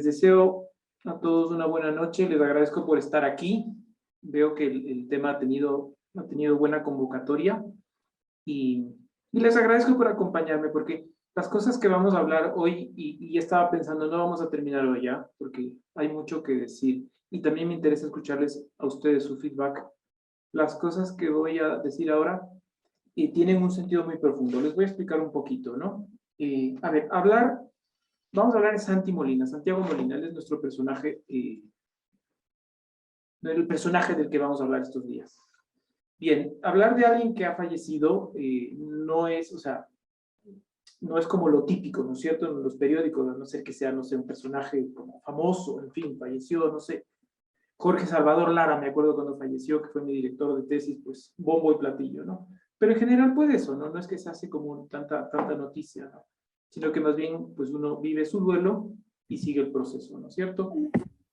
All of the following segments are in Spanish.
Les deseo a todos una buena noche, les agradezco por estar aquí. Veo que el tema ha tenido buena convocatoria y les agradezco por acompañarme porque las cosas que vamos a hablar hoy, y estaba pensando, no vamos a terminar hoy ya, porque hay mucho que decir y también me interesa escucharles a ustedes su feedback. Las cosas que voy a decir ahora tienen un sentido muy profundo. Les voy a explicar un poquito, ¿no? A ver, vamos a hablar de Santi Molina, Santiago Molina. Él es nuestro personaje, el personaje del que vamos a hablar estos días. Bien, hablar de alguien que ha fallecido no es, o sea, no es como lo típico, ¿no es cierto? En los periódicos, a no ser que sea, no sé, un personaje como famoso, en fin, falleció, no sé. Jorge Salvador Lara, me acuerdo cuando falleció, que fue mi director de tesis, pues bombo y platillo, ¿no? Pero en general, pues eso, ¿no? No es que se hace como tanta noticia, ¿no? Sino que más bien, pues uno vive su duelo y sigue el proceso, ¿no es cierto?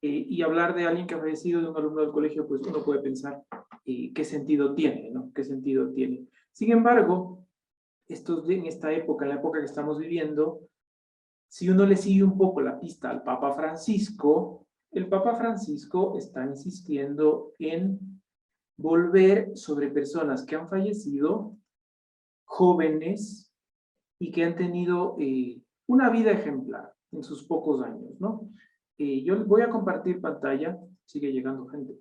Y hablar de alguien que ha fallecido, de un alumno del colegio, pues uno puede pensar qué sentido tiene, ¿no? ¿Qué sentido tiene? Sin embargo, en esta época, en la época que estamos viviendo, si uno le sigue un poco la pista al Papa Francisco, el Papa Francisco está insistiendo en volver sobre personas que han fallecido, jóvenes, y que han tenido una vida ejemplar en sus pocos años, ¿no? Yo les voy a compartir pantalla, sigue llegando gente.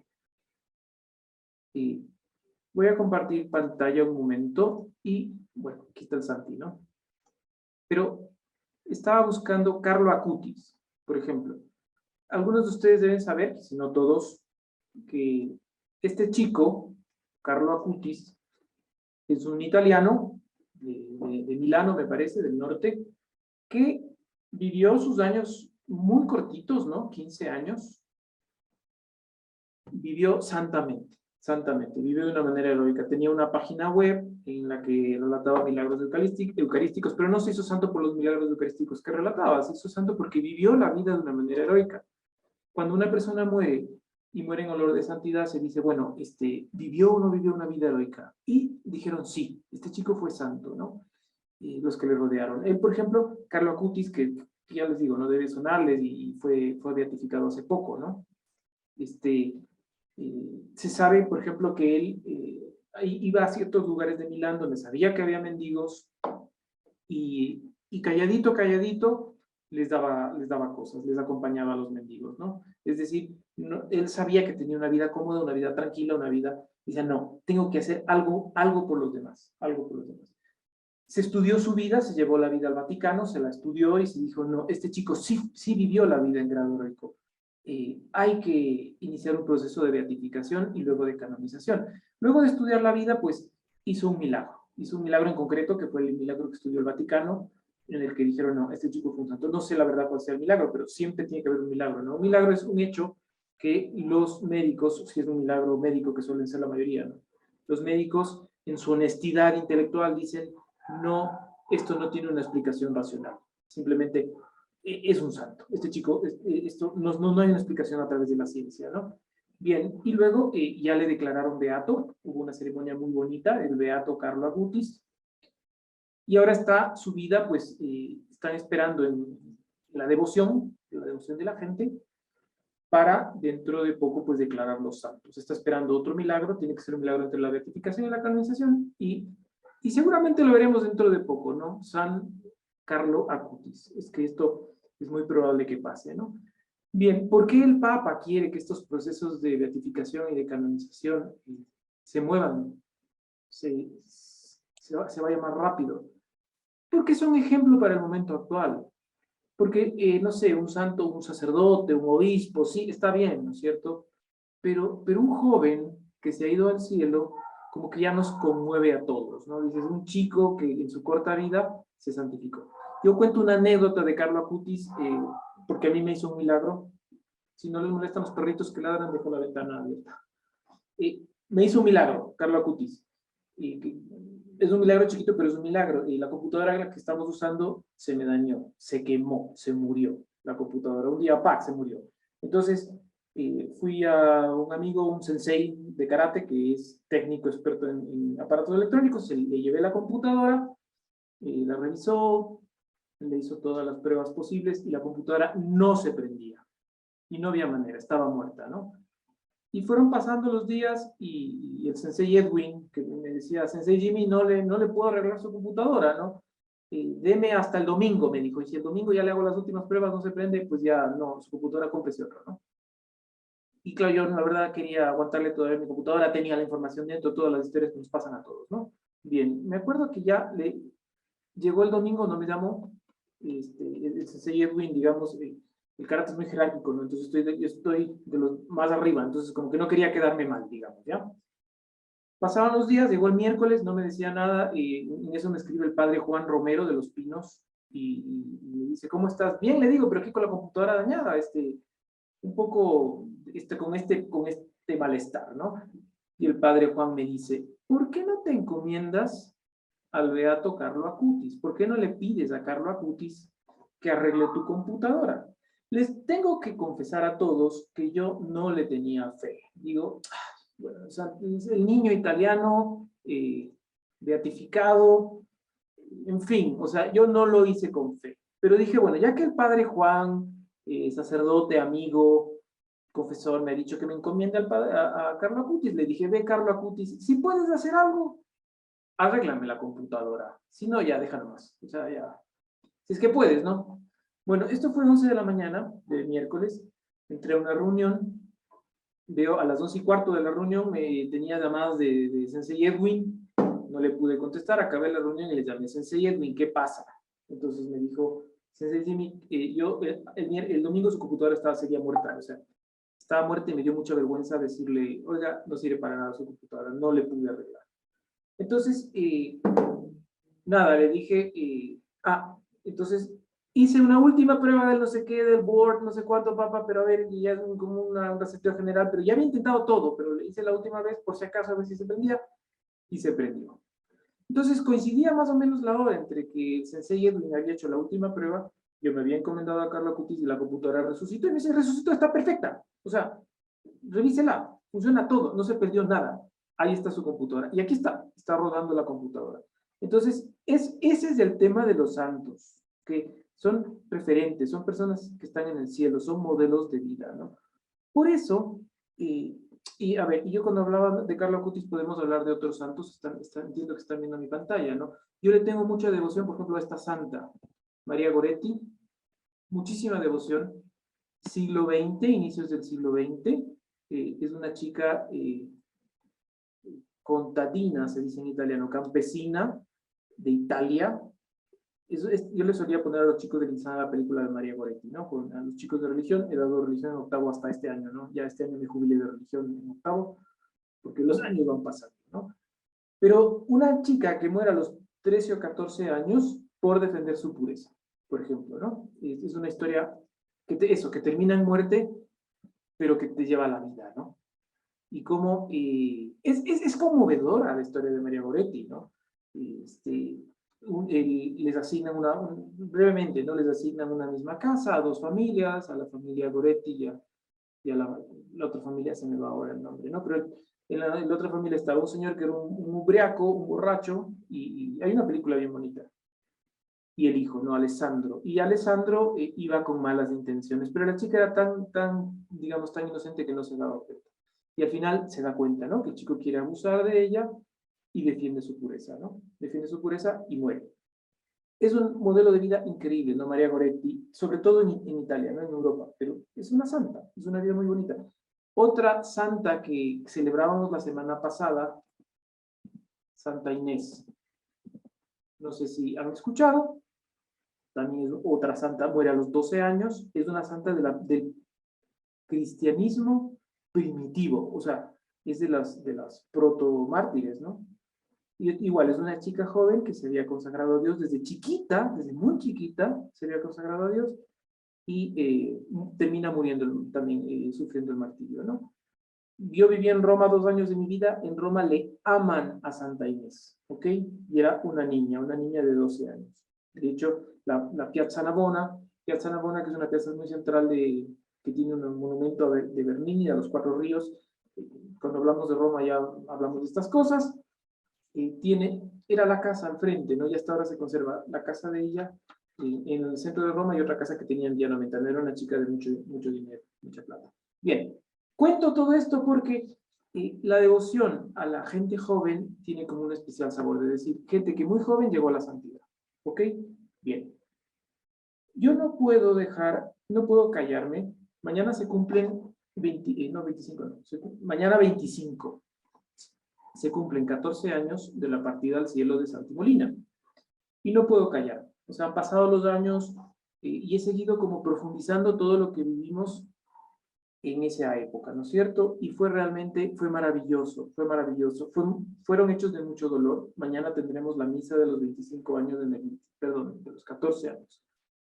Voy a compartir pantalla un momento y, bueno, aquí está el Santi, ¿no? Pero estaba buscando Carlo Acutis, por ejemplo. Algunos de ustedes deben saber, si no todos, que este chico, Carlo Acutis, es un italiano de Milano, me parece, del norte, que vivió sus años muy cortitos, ¿no? 15 años. Vivió santamente, vivió de una manera heroica. Tenía una página web en la que relataba milagros eucarísticos, pero no se hizo santo por los milagros eucarísticos que relataba, se hizo santo porque vivió la vida de una manera heroica. Cuando una persona muere y muere en olor de santidad, se dice, bueno, ¿vivió o no vivió una vida heroica? Y dijeron, sí, este chico fue santo, ¿no? Y los que le rodearon. Él, por ejemplo, Carlo Acutis, que ya les digo, no debe sonarles y fue beatificado hace poco, ¿no? Se sabe, por ejemplo, que él iba a ciertos lugares de Milán donde sabía que había mendigos y calladito, calladito, les daba cosas, les acompañaba a los mendigos, ¿no? Es decir, no, él sabía que tenía una vida cómoda, una vida tranquila, una vida, dice, no, tengo que hacer algo por los demás, algo por los demás. Se estudió su vida, se llevó la vida al Vaticano, se la estudió y se dijo, no, este chico sí vivió la vida en grado heroico. Hay que iniciar un proceso de beatificación y luego de canonización. Luego de estudiar la vida, pues hizo un milagro en concreto, que fue el milagro que estudió el Vaticano, en el que dijeron, no, este chico fue un santo. No sé la verdad cuál sea el milagro, pero siempre tiene que haber un milagro, ¿no? Un milagro es un hecho que los médicos, si es un milagro médico, que suelen ser la mayoría, ¿no? Los médicos, en su honestidad intelectual, dicen, no, esto no tiene una explicación racional. Simplemente es un santo. Este chico, esto no hay una explicación a través de la ciencia, ¿no? Bien, y luego ya le declararon beato, hubo una ceremonia muy bonita, el beato Carlo Acutis, y ahora está su vida, pues, están esperando en la devoción de la gente, para dentro de poco, pues, declarar los santos. Está esperando otro milagro, tiene que ser un milagro entre la beatificación y la canonización, y seguramente lo veremos dentro de poco, ¿no? San Carlo Acutis. Es que esto es muy probable que pase, ¿no? Bien, ¿por qué el Papa quiere que estos procesos de beatificación y de canonización se muevan, se vaya más rápido? Porque es un ejemplo para el momento actual. Porque, no sé, un santo, un sacerdote, un obispo, sí, está bien, ¿no es cierto? Pero un joven que se ha ido al cielo, como que ya nos conmueve a todos, ¿no? Dices, un chico que en su corta vida se santificó. Yo cuento una anécdota de Carlo Acutis, porque a mí me hizo un milagro. Si no les molestan los perritos que ladran, dejo la ventana abierta. Me hizo un milagro, Carlo Acutis. Es un milagro chiquito, pero es un milagro. Y la computadora que estamos usando se me dañó, se quemó, se murió la computadora. Un día, ¡pac!, se murió. Entonces, fui a un amigo, un sensei de karate, que es técnico experto en aparatos electrónicos, le llevé la computadora, la revisó, le hizo todas las pruebas posibles y la computadora no se prendía. Y no había manera, estaba muerta, ¿no? Y fueron pasando los días y el sensei Edwin, que me decía, sensei Jimmy, no le puedo arreglar su computadora, ¿no? Deme hasta el domingo, me dijo, y si el domingo ya le hago las últimas pruebas, no se prende, pues ya no, su computadora cómprese otra, ¿no? Y claro, yo la verdad quería aguantarle todavía mi computadora, tenía la información dentro, todas las historias que nos pasan a todos, ¿no? Bien, me acuerdo que ya le llegó el domingo, no me llamó, el sensei Edwin, digamos, el carácter es muy jerárquico, ¿no? Entonces yo estoy de los más arriba, entonces como que no quería quedarme mal, digamos, ¿ya? Pasaban los días, llegó el miércoles, no me decía nada, y en eso me escribe el padre Juan Romero de Los Pinos, y me dice, ¿cómo estás? Bien, le digo, pero aquí con la computadora dañada, un poco con este malestar, ¿no? Y el padre Juan me dice, ¿por qué no te encomiendas al beato Carlo Acutis? ¿Por qué no le pides a Carlo Acutis que arregle tu computadora? Les tengo que confesar a todos que yo no le tenía fe. Digo, bueno, o sea, es el niño italiano beatificado, en fin, o sea, yo no lo hice con fe. Pero dije, bueno, ya que el padre Juan, sacerdote, amigo, confesor, me ha dicho que me encomiende a Carlo Acutis, le dije, ve Carlo Acutis, si puedes hacer algo, arréglame la computadora. Si no, ya déjalo más. O sea, ya. Si es que puedes, ¿no? Bueno, esto fue 11 de la mañana de miércoles. Entré a una reunión. Veo a las 11:15 de la reunión, me tenía llamadas de Sensei Edwin. No le pude contestar. Acabé la reunión y le llamé, Sensei Edwin, ¿qué pasa? Entonces me dijo, Sensei Jimmy, el domingo su computadora seguía muerta. O sea, estaba muerta y me dio mucha vergüenza decirle, oiga, no sirve para nada su computadora. No le pude arreglar. Entonces, nada, le dije, entonces hice una última prueba del no sé qué, del board, no sé cuánto, papá, pero a ver, y ya es como un reseteo general, pero ya había intentado todo, pero le hice la última vez por si acaso a ver si se prendía, y se prendió. Entonces coincidía más o menos la hora entre que el sensei Edwin había hecho la última prueba, yo me había encomendado a Carla Cutis y la computadora resucitó, y me dice, resucitó, está perfecta, o sea, revísela, funciona todo, no se perdió nada. Ahí está su computadora. Y aquí está rodando la computadora. Entonces, ese es el tema de los santos, que son referentes, son personas que están en el cielo, son modelos de vida, ¿no? Por eso, a ver, y yo cuando hablaba de Carlo Acutis podemos hablar de otros santos, entiendo que están viendo mi pantalla, ¿no? Yo le tengo mucha devoción, por ejemplo, a esta santa, María Goretti, muchísima devoción, siglo XX, inicios del siglo XX, es una chica contadina, se dice en italiano, campesina de Italia. Yo le solía poner a los chicos de Lizana la película de María Goretti, ¿no? A los chicos de religión, he dado religión en octavo hasta este año, ¿no? Ya este año me jubilé de religión en octavo, porque los años van pasando, ¿no? Pero una chica que muera a los 13 o 14 años por defender su pureza, por ejemplo, ¿no? Es una historia que termina en muerte, pero que te lleva a la vida, ¿no? Y cómo es conmovedora la historia de María Goretti, ¿no? Les asignan brevemente, ¿no? Les asignan una misma casa a dos familias, a la familia Goretti y a la otra familia, se me va ahora el nombre, ¿no? Pero en la otra familia estaba un señor que era un ubriaco, un borracho, y hay una película bien bonita. Y el hijo, ¿no? Alessandro. Y Alessandro iba con malas intenciones, pero la chica era digamos, tan inocente que no se daba cuenta. Y al final se da cuenta, ¿no? Que el chico quiere abusar de ella y defiende su pureza, ¿no? Defiende su pureza y muere. Es un modelo de vida increíble, ¿no? María Goretti, sobre todo en Italia, ¿no? En Europa, pero es una santa, es una vida muy bonita. Otra santa que celebrábamos la semana pasada, Santa Inés. No sé si han escuchado, también es otra santa, muere a los 12 años, es una santa del cristianismo primitivo, o sea, es de las proto-mártires, ¿no? Y igual, es una chica joven que se había consagrado a Dios desde chiquita, desde muy chiquita, se había consagrado a Dios, y termina muriendo también, sufriendo el martirio, ¿no? Yo viví en Roma 2 años de mi vida, en Roma le aman a Santa Inés, ¿ok? Y era una niña de 12 años. De hecho, la Piazza Navona, que es una piazza muy central que tiene un monumento de Bernini, a los Cuatro Ríos. Cuando hablamos de Roma ya hablamos de estas cosas. Era la casa al frente, ¿no? Y hasta ahora se conserva la casa de ella. en el centro de Roma, y otra casa que tenía en Vía 90. No era una chica de mucho, mucho dinero, mucha plata. Bien, cuento todo esto porque la devoción a la gente joven tiene como un especial sabor, de decir, gente que muy joven llegó a la santidad. ¿Ok? Bien. Yo no puedo dejar, no puedo callarme. Mañana se cumplen 20, no, 25, no, mañana 25. Se cumplen 14 años de la partida al cielo de Santi Molina. Y no puedo callar. O sea, han pasado los años y he seguido como profundizando todo lo que vivimos en esa época, ¿no es cierto? Y fue realmente, fue maravilloso, fue maravilloso. Fueron hechos de mucho dolor. Mañana tendremos la misa de los 25 años, perdón, de los 14 años.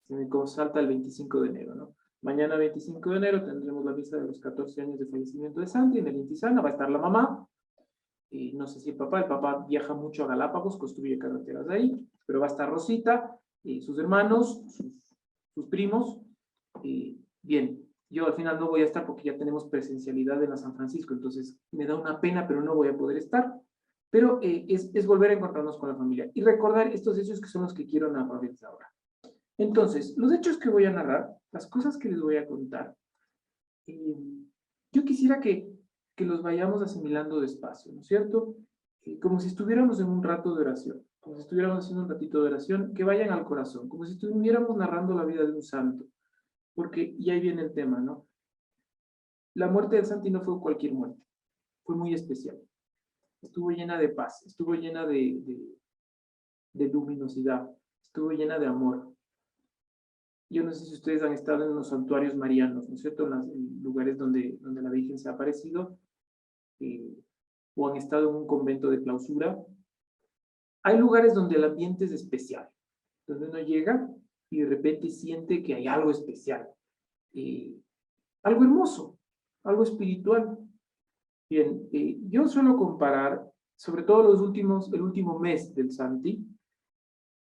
Se me salta el 25 de enero, ¿no? Mañana 25 de enero tendremos la misa de los 14 años de fallecimiento de Santi en el Intisana. Va a estar la mamá, no sé si el papá viaja mucho a Galápagos, construye carreteras de ahí, pero va a estar Rosita, sus hermanos, sus primos. Bien, yo al final no voy a estar porque ya tenemos presencialidad en la San Francisco, entonces me da una pena, pero no voy a poder estar. Pero es volver a encontrarnos con la familia y recordar estos hechos que son los que quiero narrarles ahora. Entonces, los hechos que voy a narrar, las cosas que les voy a contar, yo quisiera que los vayamos asimilando despacio, ¿no es cierto? Como si estuviéramos en un rato de oración, como si estuviéramos haciendo un ratito de oración, que vayan al corazón, como si estuviéramos narrando la vida de un santo, porque, y ahí viene el tema, ¿no? La muerte del santo no fue cualquier muerte, fue muy especial. Estuvo llena de paz, estuvo llena de luminosidad, estuvo llena de amor. Yo no sé si ustedes han estado en los santuarios marianos, ¿no es cierto? En lugares donde la Virgen se ha aparecido, o han estado en un convento de clausura. Hay lugares donde el ambiente es especial, donde uno llega y de repente siente que hay algo especial, algo hermoso, algo espiritual. Bien, yo suelo comparar, sobre todo el último mes del Santi,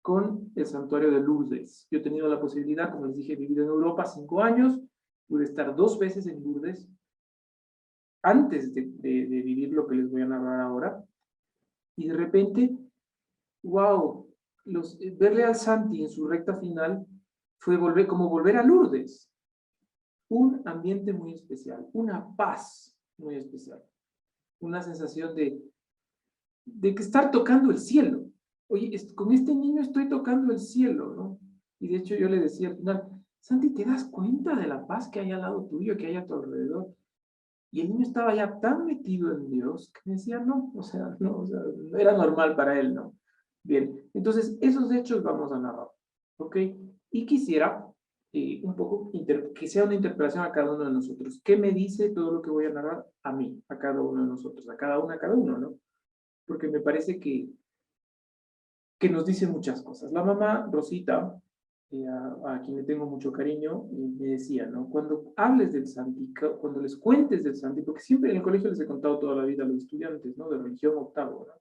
con el santuario de Lourdes. Yo he tenido la posibilidad, como les dije, de vivir en Europa 5 años, pude estar 2 veces en Lourdes, antes de vivir lo que les voy a narrar ahora, y de repente, wow, verle al Santi en su recta final fue como volver a Lourdes. Un ambiente muy especial, una paz muy especial, una sensación de que estar tocando el cielo. Oye, con este niño estoy tocando el cielo, ¿no? Y de hecho yo le decía al final, Santi, ¿te das cuenta de la paz que hay al lado tuyo, que hay a tu alrededor? Y el niño estaba ya tan metido en Dios que me decía, no, o sea, no era normal para él, ¿no? Bien, entonces esos hechos vamos a narrar, ¿ok? Y quisiera un poco que sea una interpretación a cada uno de nosotros. ¿Qué me dice todo lo que voy a narrar a mí, a cada uno de nosotros, a cada uno, ¿no? Porque me parece que nos dice muchas cosas. La mamá, Rosita, a quien le tengo mucho cariño, me decía, ¿no? Cuando hables del Santi, cuando les cuentes del Santi, porque siempre en el colegio les he contado toda la vida a los estudiantes, ¿no? De religión octavo, ¿no?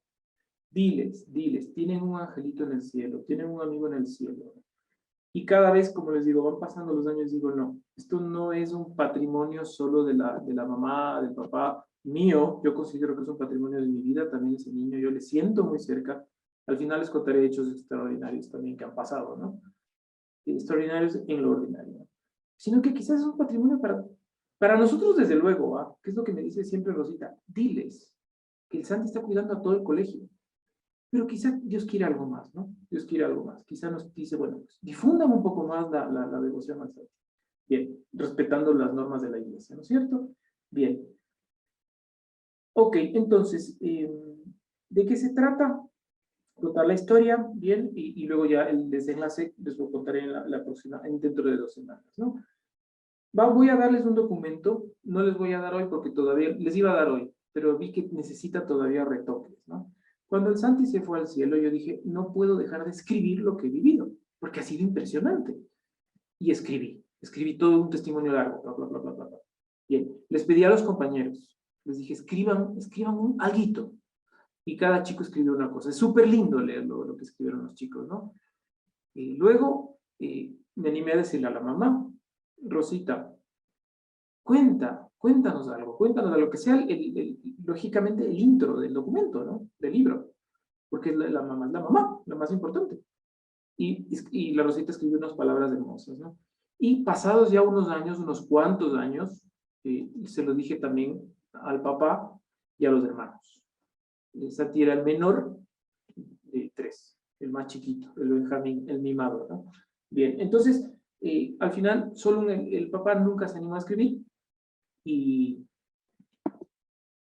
Diles, tienen un angelito en el cielo, tienen un amigo en el cielo. Y cada vez, como les digo, van pasando los años, digo, no, esto no es un patrimonio solo de la mamá, del papá mío, yo considero que es un patrimonio de mi vida, también ese niño, yo le siento muy cerca. Al final les contaré hechos extraordinarios también que han pasado, ¿no? Extraordinarios en lo ordinario, ¿no? Sino que quizás es un patrimonio para nosotros, desde luego, ¿ah? Que es lo que me dice siempre Rosita, diles que el Santi está cuidando a todo el colegio. Pero quizá Dios quiere algo más, ¿no? Dios quiere algo más. Quizá nos dice, bueno, pues, difundan un poco más la devoción al Santo. Bien, respetando las normas de la iglesia, ¿no es cierto? Bien. Ok, entonces, ¿de qué se trata? Contar la historia, bien, y luego ya el desenlace les lo contaré en la próxima, dentro de 2 semanas, ¿no? Voy a darles un documento, no les voy a dar hoy porque todavía, les iba a dar hoy, pero vi que necesita todavía retoques, ¿no? Cuando el Santi se fue al cielo, yo dije, no puedo dejar de escribir lo que he vivido, porque ha sido impresionante. Y escribí todo un testimonio largo, bla, bla, bla, bla, bla, bla. Bien, les pedí a los compañeros, les dije, escriban un alguito. Y cada chico escribió una cosa. Es súper lindo leer lo que escribieron los chicos, ¿no? Y luego me animé a decirle a la mamá, Rosita, cuéntanos algo, que sea lógicamente el intro del documento, ¿no? Del libro, porque la mamá es la mamá, la más importante. y la Rosita escribió unas palabras hermosas, ¿no? Y pasados ya unos años, unos cuantos años, se lo dije también al papá y a los hermanos. Santi era el menor de tres, el más chiquito, el Benjamín, el mimado, ¿no? Bien, entonces, al final, solo el papá nunca se animó a escribir,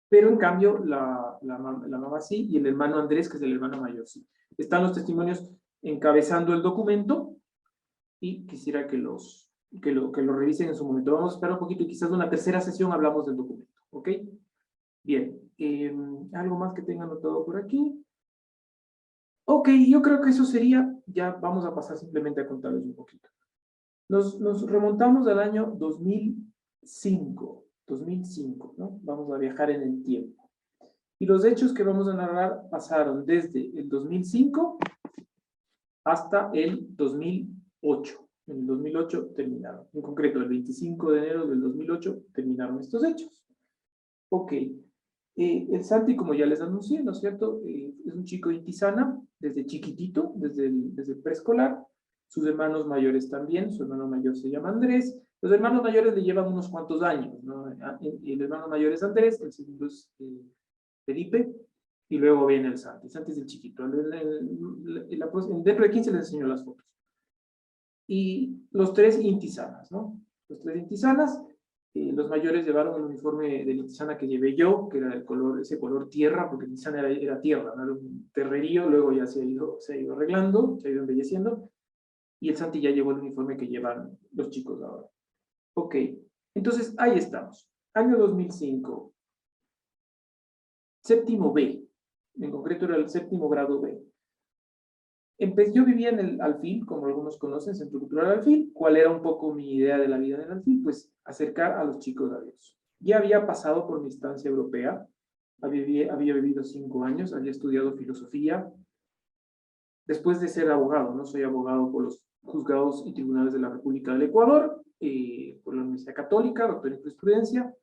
pero en cambio la mamá sí, y el hermano Andrés, que es el hermano mayor, sí. Están los testimonios encabezando el documento, y quisiera que lo revisen en su momento. Vamos a esperar un poquito y quizás en una tercera sesión hablamos del documento, ¿ok? Bien, ¿algo más que tengan anotado por aquí? Ok, yo creo que eso sería, ya vamos a pasar simplemente a contarles un poquito. Nos remontamos al año 2005, ¿no? Vamos a viajar en el tiempo. Y los hechos que vamos a narrar pasaron desde el 2005 hasta el 2008. En el 2008 terminaron. En concreto, el 25 de enero del 2008 terminaron estos hechos. Ok. El Santi, como ya les anuncié, ¿no es cierto? Es un chico de Intizana, desde chiquitito, desde el preescolar. Sus hermanos mayores también. Su hermano mayor se llama Andrés. Los hermanos mayores le llevan unos cuantos años, ¿no? El hermano mayor es Andrés, el segundo es Felipe, y luego viene el Santi. Santi es el chiquito. Dentro de 15 les enseño las fotos. Y los tres Intisanas, ¿no? Los tres Intisanas, los mayores llevaron el uniforme de Intisana que llevé yo, que era ese color tierra, porque Intisana era tierra, ¿no? Era un terrerío, luego ya se ha ido arreglando, se ha ido embelleciendo, y el Santi ya llevó el uniforme que llevan los chicos ahora. Ok, entonces ahí estamos. Año 2005. Séptimo B, en concreto era el séptimo grado B. Yo vivía en el Alfil, como algunos conocen, Centro Cultural Alfil. ¿Cuál era un poco mi idea de la vida en el Alfil? Pues acercar a los chicos a Dios. Ya había pasado por mi estancia europea, había vivido 5 años, había estudiado filosofía. Después de ser abogado, ¿no? Soy abogado por los juzgados y tribunales de la República del Ecuador, por la Universidad Católica, doctor en jurisprudencia.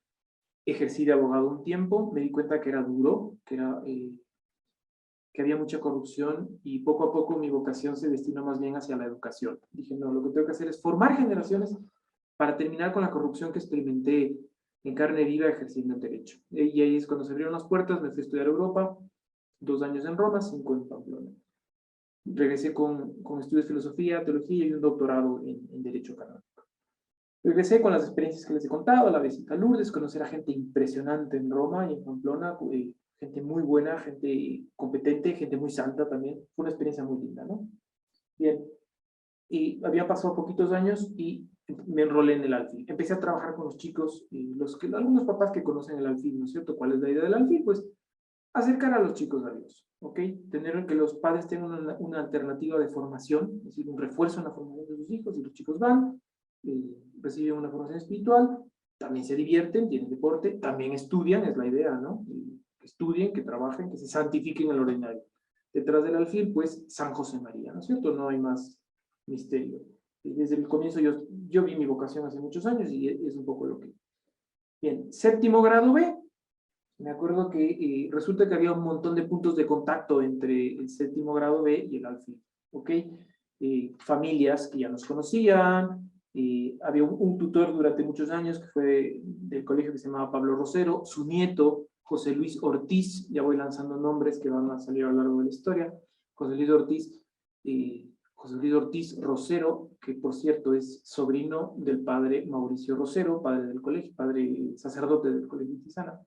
Ejercí de abogado un tiempo, me di cuenta que era duro, que había mucha corrupción, y poco a poco mi vocación se destinó más bien hacia la educación. Dije, no, lo que tengo que hacer es formar generaciones para terminar con la corrupción que experimenté en carne viva ejerciendo el derecho. Y ahí es cuando se abrieron las puertas, me fui a estudiar a Europa, 2 años en Roma, 5 en Pamplona. Regresé con estudios de filosofía, teología y un doctorado en derecho canónico. Regresé con las experiencias que les he contado, la visita a Lourdes, conocer a gente impresionante en Roma y en Pamplona, gente muy buena, gente competente, gente muy santa también. Fue una experiencia muy linda, ¿no? Bien, y había pasado poquitos años y me enrolé en el Alfil. Empecé a trabajar con los chicos, algunos papás que conocen el Alfil, ¿no es cierto? ¿Cuál es la idea del Alfil? Pues acercar a los chicos a Dios, ¿ok? Tener que los padres tengan una alternativa de formación, es decir, un refuerzo en la formación de sus hijos, y los chicos van, reciben una formación espiritual, también se divierten, tienen deporte, también estudian, es la idea, ¿no? Que estudien, que trabajen, que se santifiquen en el ordinario. Detrás del Alfil, pues, San José María, ¿no es cierto? No hay más misterio. Desde el comienzo yo vi mi vocación hace muchos años y es un poco lo que... Bien, séptimo grado B. Me acuerdo que resulta que había un montón de puntos de contacto entre el séptimo grado B y el Alfil, ¿ok? Familias que ya nos conocían, había un tutor durante muchos años que fue del colegio que se llamaba Pablo Rosero, su nieto, José Luis Ortiz, ya voy lanzando nombres que van a salir a lo largo de la historia, José Luis Ortiz Rosero, que por cierto es sobrino del padre Mauricio Rosero, padre del colegio, padre sacerdote del colegio de Tizana.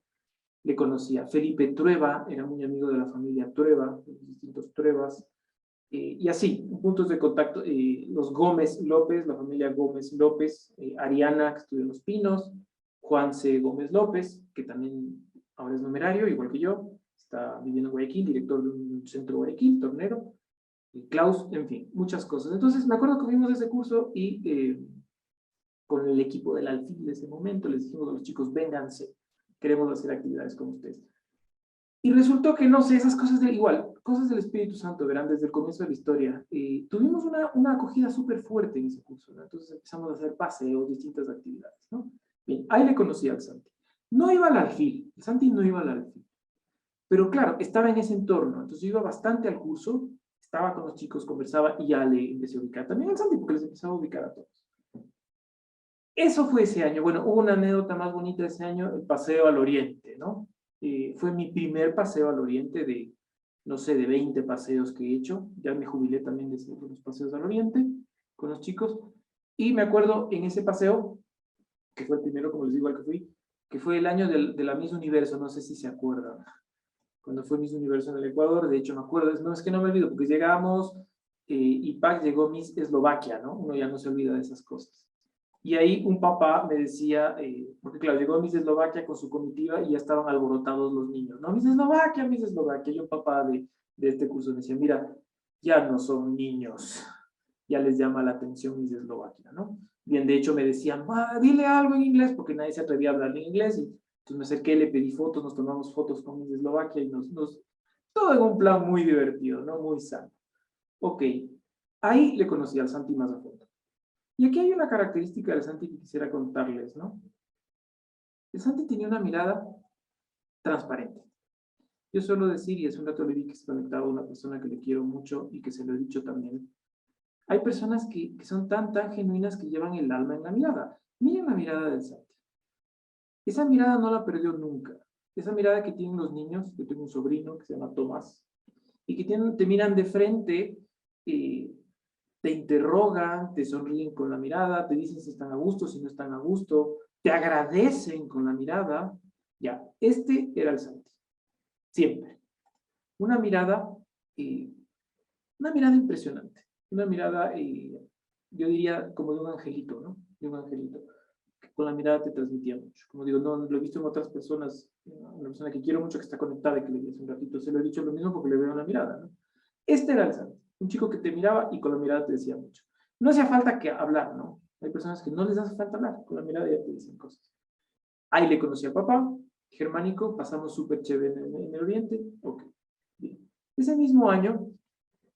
Le conocía. Felipe Trueba, era muy amigo de la familia Trueba, de los distintos Truebas, y así, puntos de contacto, los Gómez López, la familia Gómez López, Ariana, que estudió en Los Pinos, Juan C. Gómez López, que también ahora es numerario, igual que yo, está viviendo en Guayaquil, director de un centro Guayaquil, tornero, Klaus, en fin, muchas cosas. Entonces, me acuerdo que vimos ese curso y con el equipo del Alfil de ese momento les dijimos a los chicos, vénganse, queremos hacer actividades con ustedes. Y resultó que, no sé, esas cosas cosas del Espíritu Santo, verán, desde el comienzo de la historia. Tuvimos una acogida súper fuerte en ese curso, ¿no? Entonces empezamos a hacer paseos, distintas actividades, ¿no? Bien, ahí le conocí al Santi. No iba al Alfil, el Santi no iba al Alfil. Pero claro, estaba en ese entorno, entonces yo iba bastante al curso, estaba con los chicos, conversaba y ya le empecé a ubicar. También al Santi, porque les empezaba a ubicar a todos. Eso fue ese año. Bueno, hubo una anécdota más bonita ese año, el paseo al Oriente, ¿no? Fue mi primer paseo al Oriente de, no sé, de 20 paseos que he hecho. Ya me jubilé también de los paseos al Oriente con los chicos. Y me acuerdo en ese paseo, que fue el primero, como les digo, al que fui, que fue el año de la Miss Universo, no sé si se acuerdan. Cuando fue Miss Universo en el Ecuador, de hecho me acuerdo, no es que no me olvido, porque llegamos y Pac llegó Miss Eslovaquia, ¿no? Uno ya no se olvida de esas cosas. Y ahí un papá me decía, porque claro, llegó Miss Eslovaquia con su comitiva y ya estaban alborotados los niños, ¿no? Miss Eslovaquia, Miss Eslovaquia. Y un papá de este curso me decía, mira, ya no son niños, ya les llama la atención Miss Eslovaquia, ¿no? Bien, de hecho me decían, dile algo en inglés, porque nadie se atrevía a hablar en inglés. Y entonces me acerqué, le pedí fotos, nos tomamos fotos con Miss Eslovaquia y todo en un plan muy divertido, ¿no? Muy sano. Ok, ahí le conocí al Santi más a fondo. Y aquí hay una característica del Santi que quisiera contarles, ¿no? El Santi tenía una mirada transparente. Yo suelo decir, y hace un rato le vi que se conectaba a una persona que le quiero mucho y que se lo he dicho también, hay personas que son tan genuinas que llevan el alma en la mirada. Miren la mirada del Santi. Esa mirada no la perdió nunca. Esa mirada que tienen los niños, yo tengo un sobrino que se llama Tomás, y que te miran de frente, te interrogan, te sonríen con la mirada, te dicen si están a gusto, si no están a gusto, te agradecen con la mirada. Ya, este era el Santi. Siempre. Una mirada, eh, una mirada impresionante. Una mirada, yo diría, como de un angelito, ¿no? De un angelito. Que con la mirada te transmitía mucho. Como digo, no lo he visto en otras personas, una persona que quiero mucho que está conectada y que le vi hace un ratito, se lo he dicho lo mismo porque le veo una mirada, ¿no? Este era el Santi. Un chico que te miraba y con la mirada te decía mucho. No hacía falta que hablar, ¿no? Hay personas que no les hace falta hablar, con la mirada ya te dicen cosas. Ahí le conocí a papá, germánico, pasamos súper chévere en el Oriente. Ok, bien. Ese mismo año,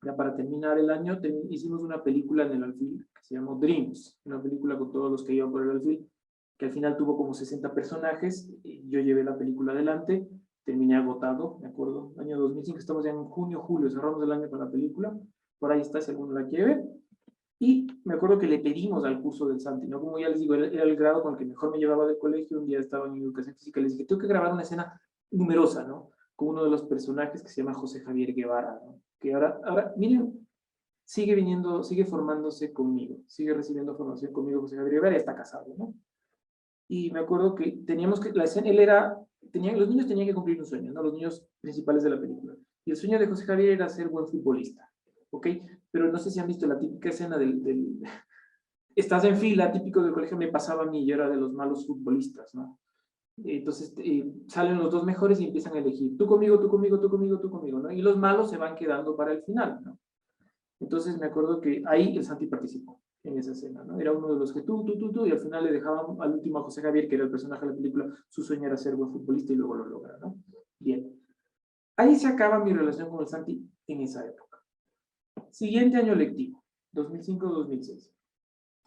ya para terminar el año, hicimos una película en el Alfil que se llamó Dreams, una película con todos los que iban por el Alfil, que al final tuvo como 60 personajes. Yo llevé la película adelante, terminé agotado, me acuerdo, año 2005, estamos ya en junio, julio, cerramos el año con la película, por ahí está si alguno la quiere ver. Y me acuerdo que le pedimos al curso del Santi, ¿no? Como ya les digo, era el grado con el que mejor me llevaba del colegio. Un día estaba en educación física y les dije, tengo que grabar una escena numerosa, ¿no? Con uno de los personajes que se llama José Javier Guevara, ¿no? Que ahora, miren, sigue viniendo, sigue formándose conmigo, sigue recibiendo formación conmigo. José Javier Guevara, está casado, ¿no? Y me acuerdo que teníamos que, la escena, los niños tenían que cumplir un sueño, ¿no? Los niños principales de la película. Y el sueño de José Javier era ser buen futbolista, ¿ok? Pero no sé si han visto la típica escena estás en fila, típico del colegio, me pasaba a mí, yo era de los malos futbolistas, ¿no? Entonces salen los dos mejores y empiezan a elegir, tú conmigo, tú conmigo, tú conmigo, tú conmigo, ¿no? Y los malos se van quedando para el final, ¿no? Entonces me acuerdo que ahí el Santi participó en esa escena, ¿no? Era uno de los que tú, y al final le dejaban al último a José Javier, que era el personaje de la película, su sueño era ser buen futbolista y luego lo logra, ¿no? Bien. Ahí se acaba mi relación con el Santi en esa época. Siguiente año lectivo, 2005-2006.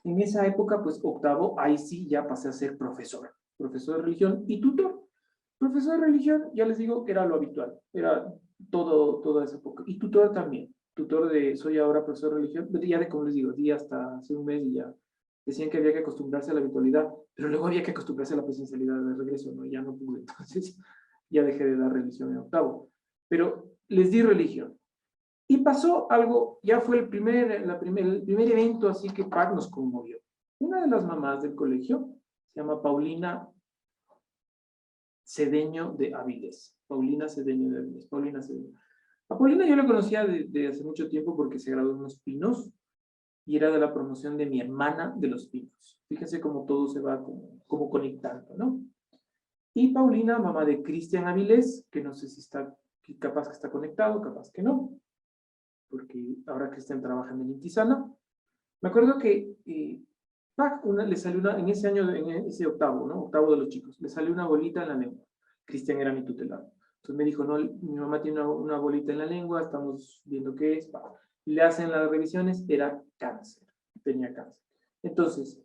En esa época, pues octavo, ahí sí ya pasé a ser profesor de religión y tutor. Profesor de religión, ya les digo, era lo habitual, era toda esa época. Y tutor también, soy ahora profesor de religión, ya de, como les digo, di hasta hace un mes y ya decían que había que acostumbrarse a la habitualidad, pero luego había que acostumbrarse a la presencialidad de regreso, ¿no? Ya no pude, entonces ya dejé de dar religión en octavo. Pero les di religión. Y pasó algo, ya fue el primer evento así que Pac nos conmovió. Una de las mamás del colegio se llama Paulina Cedeño de Avilés. Paulina Cedeño de Avilés. Paulina Cedeño. A Paulina yo la conocía de hace mucho tiempo porque se graduó en Los Pinos y era de la promoción de mi hermana de Los Pinos. Fíjense cómo todo se va como conectando, ¿no? Y Paulina, mamá de Cristian Avilés, que no sé si está, capaz que está conectado, capaz que no, porque ahora Cristian trabaja en el Intisana. Me acuerdo que le salió en ese año, en ese octavo, ¿no? Octavo de los chicos, le salió una bolita en la lengua. Cristian era mi tutelado. Entonces me dijo, no, mi mamá tiene una bolita en la lengua, estamos viendo qué es. Le hacen las revisiones, era cáncer, tenía cáncer. Entonces,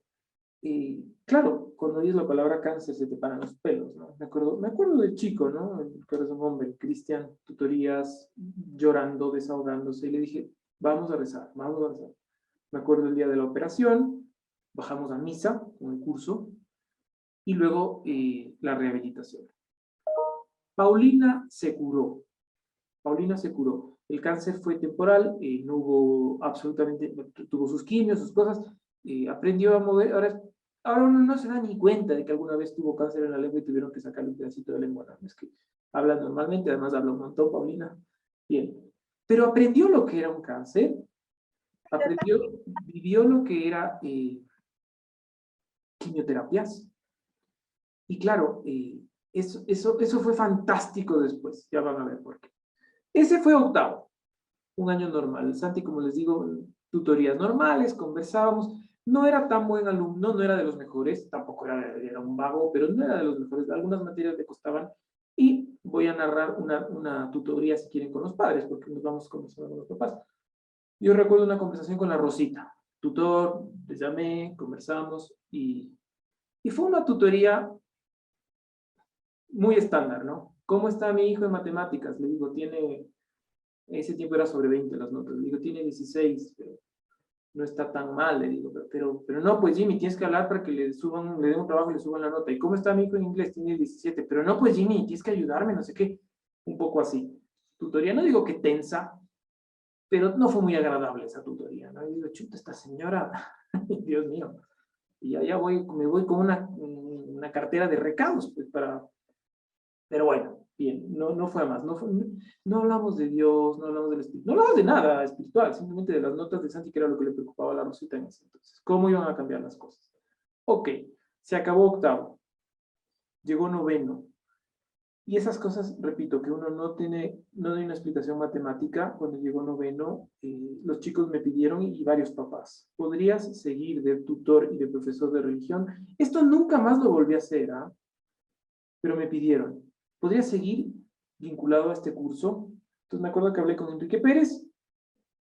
claro, cuando oyes la palabra cáncer se te paran los pelos, ¿no? Me acuerdo del chico, ¿no? Que era un hombre, Cristian, tutorías, llorando, desahogándose, y le dije, vamos a rezar, vamos a rezar. Me acuerdo el día de la operación, bajamos a misa con el curso, y luego la rehabilitación. Paulina se curó. Paulina se curó. El cáncer fue temporal, no hubo absolutamente, tuvo sus quimios, sus cosas, aprendió a mover. Ahora uno no se da ni cuenta de que alguna vez tuvo cáncer en la lengua y tuvieron que sacarle un pedacito de lengua. ¿No? Es que habla normalmente, además habla un montón, Paulina. Bien. Pero aprendió lo que era un cáncer, aprendió, vivió lo que era quimioterapias. Y claro, eso fue fantástico después. Ya van a ver por qué. Ese fue octavo, un año normal. El Santi, como les digo, tutorías normales, conversábamos. No era tan buen alumno, no era de los mejores, tampoco era un vago, pero no era de los mejores. Algunas materias le costaban. Y voy a narrar una tutoría, si quieren, con los padres, porque nos vamos conversando con los papás. Yo recuerdo una conversación con la Rosita, tutor, les llamé, conversamos, y fue una tutoría muy estándar, ¿no? ¿Cómo está mi hijo en matemáticas? Le digo, ese tiempo era sobre 20 las notas, le digo, tiene 16, pero no está tan mal, le digo, pero no, pues Jimmy, tienes que hablar para que le den un trabajo y le suban la nota. ¿Y cómo está mi hijo en inglés? Tiene 17, pero no, pues Jimmy, tienes que ayudarme, no sé qué, un poco así. Tutoría, no digo que tensa, pero no fue muy agradable esa tutoría, ¿no? Y digo, chuta, esta señora, Dios mío, y ya me voy con una cartera de recados, pues, pero bueno, bien, no fue a más. No hablamos de Dios, no hablamos del Espíritu, no hablamos de nada espiritual, simplemente de las notas de Santi, que era lo que le preocupaba a la Rosita en ese entonces. ¿Cómo iban a cambiar las cosas? Ok, se acabó octavo, llegó noveno. Y esas cosas, repito, que uno no hay una explicación matemática. Cuando llegó noveno, los chicos me pidieron, y varios papás, ¿podrías seguir de tutor y de profesor de religión? Esto nunca más lo volví a hacer, ¿ah? Pero me pidieron, ¿podría seguir vinculado a este curso? Entonces me acuerdo que hablé con Enrique Pérez,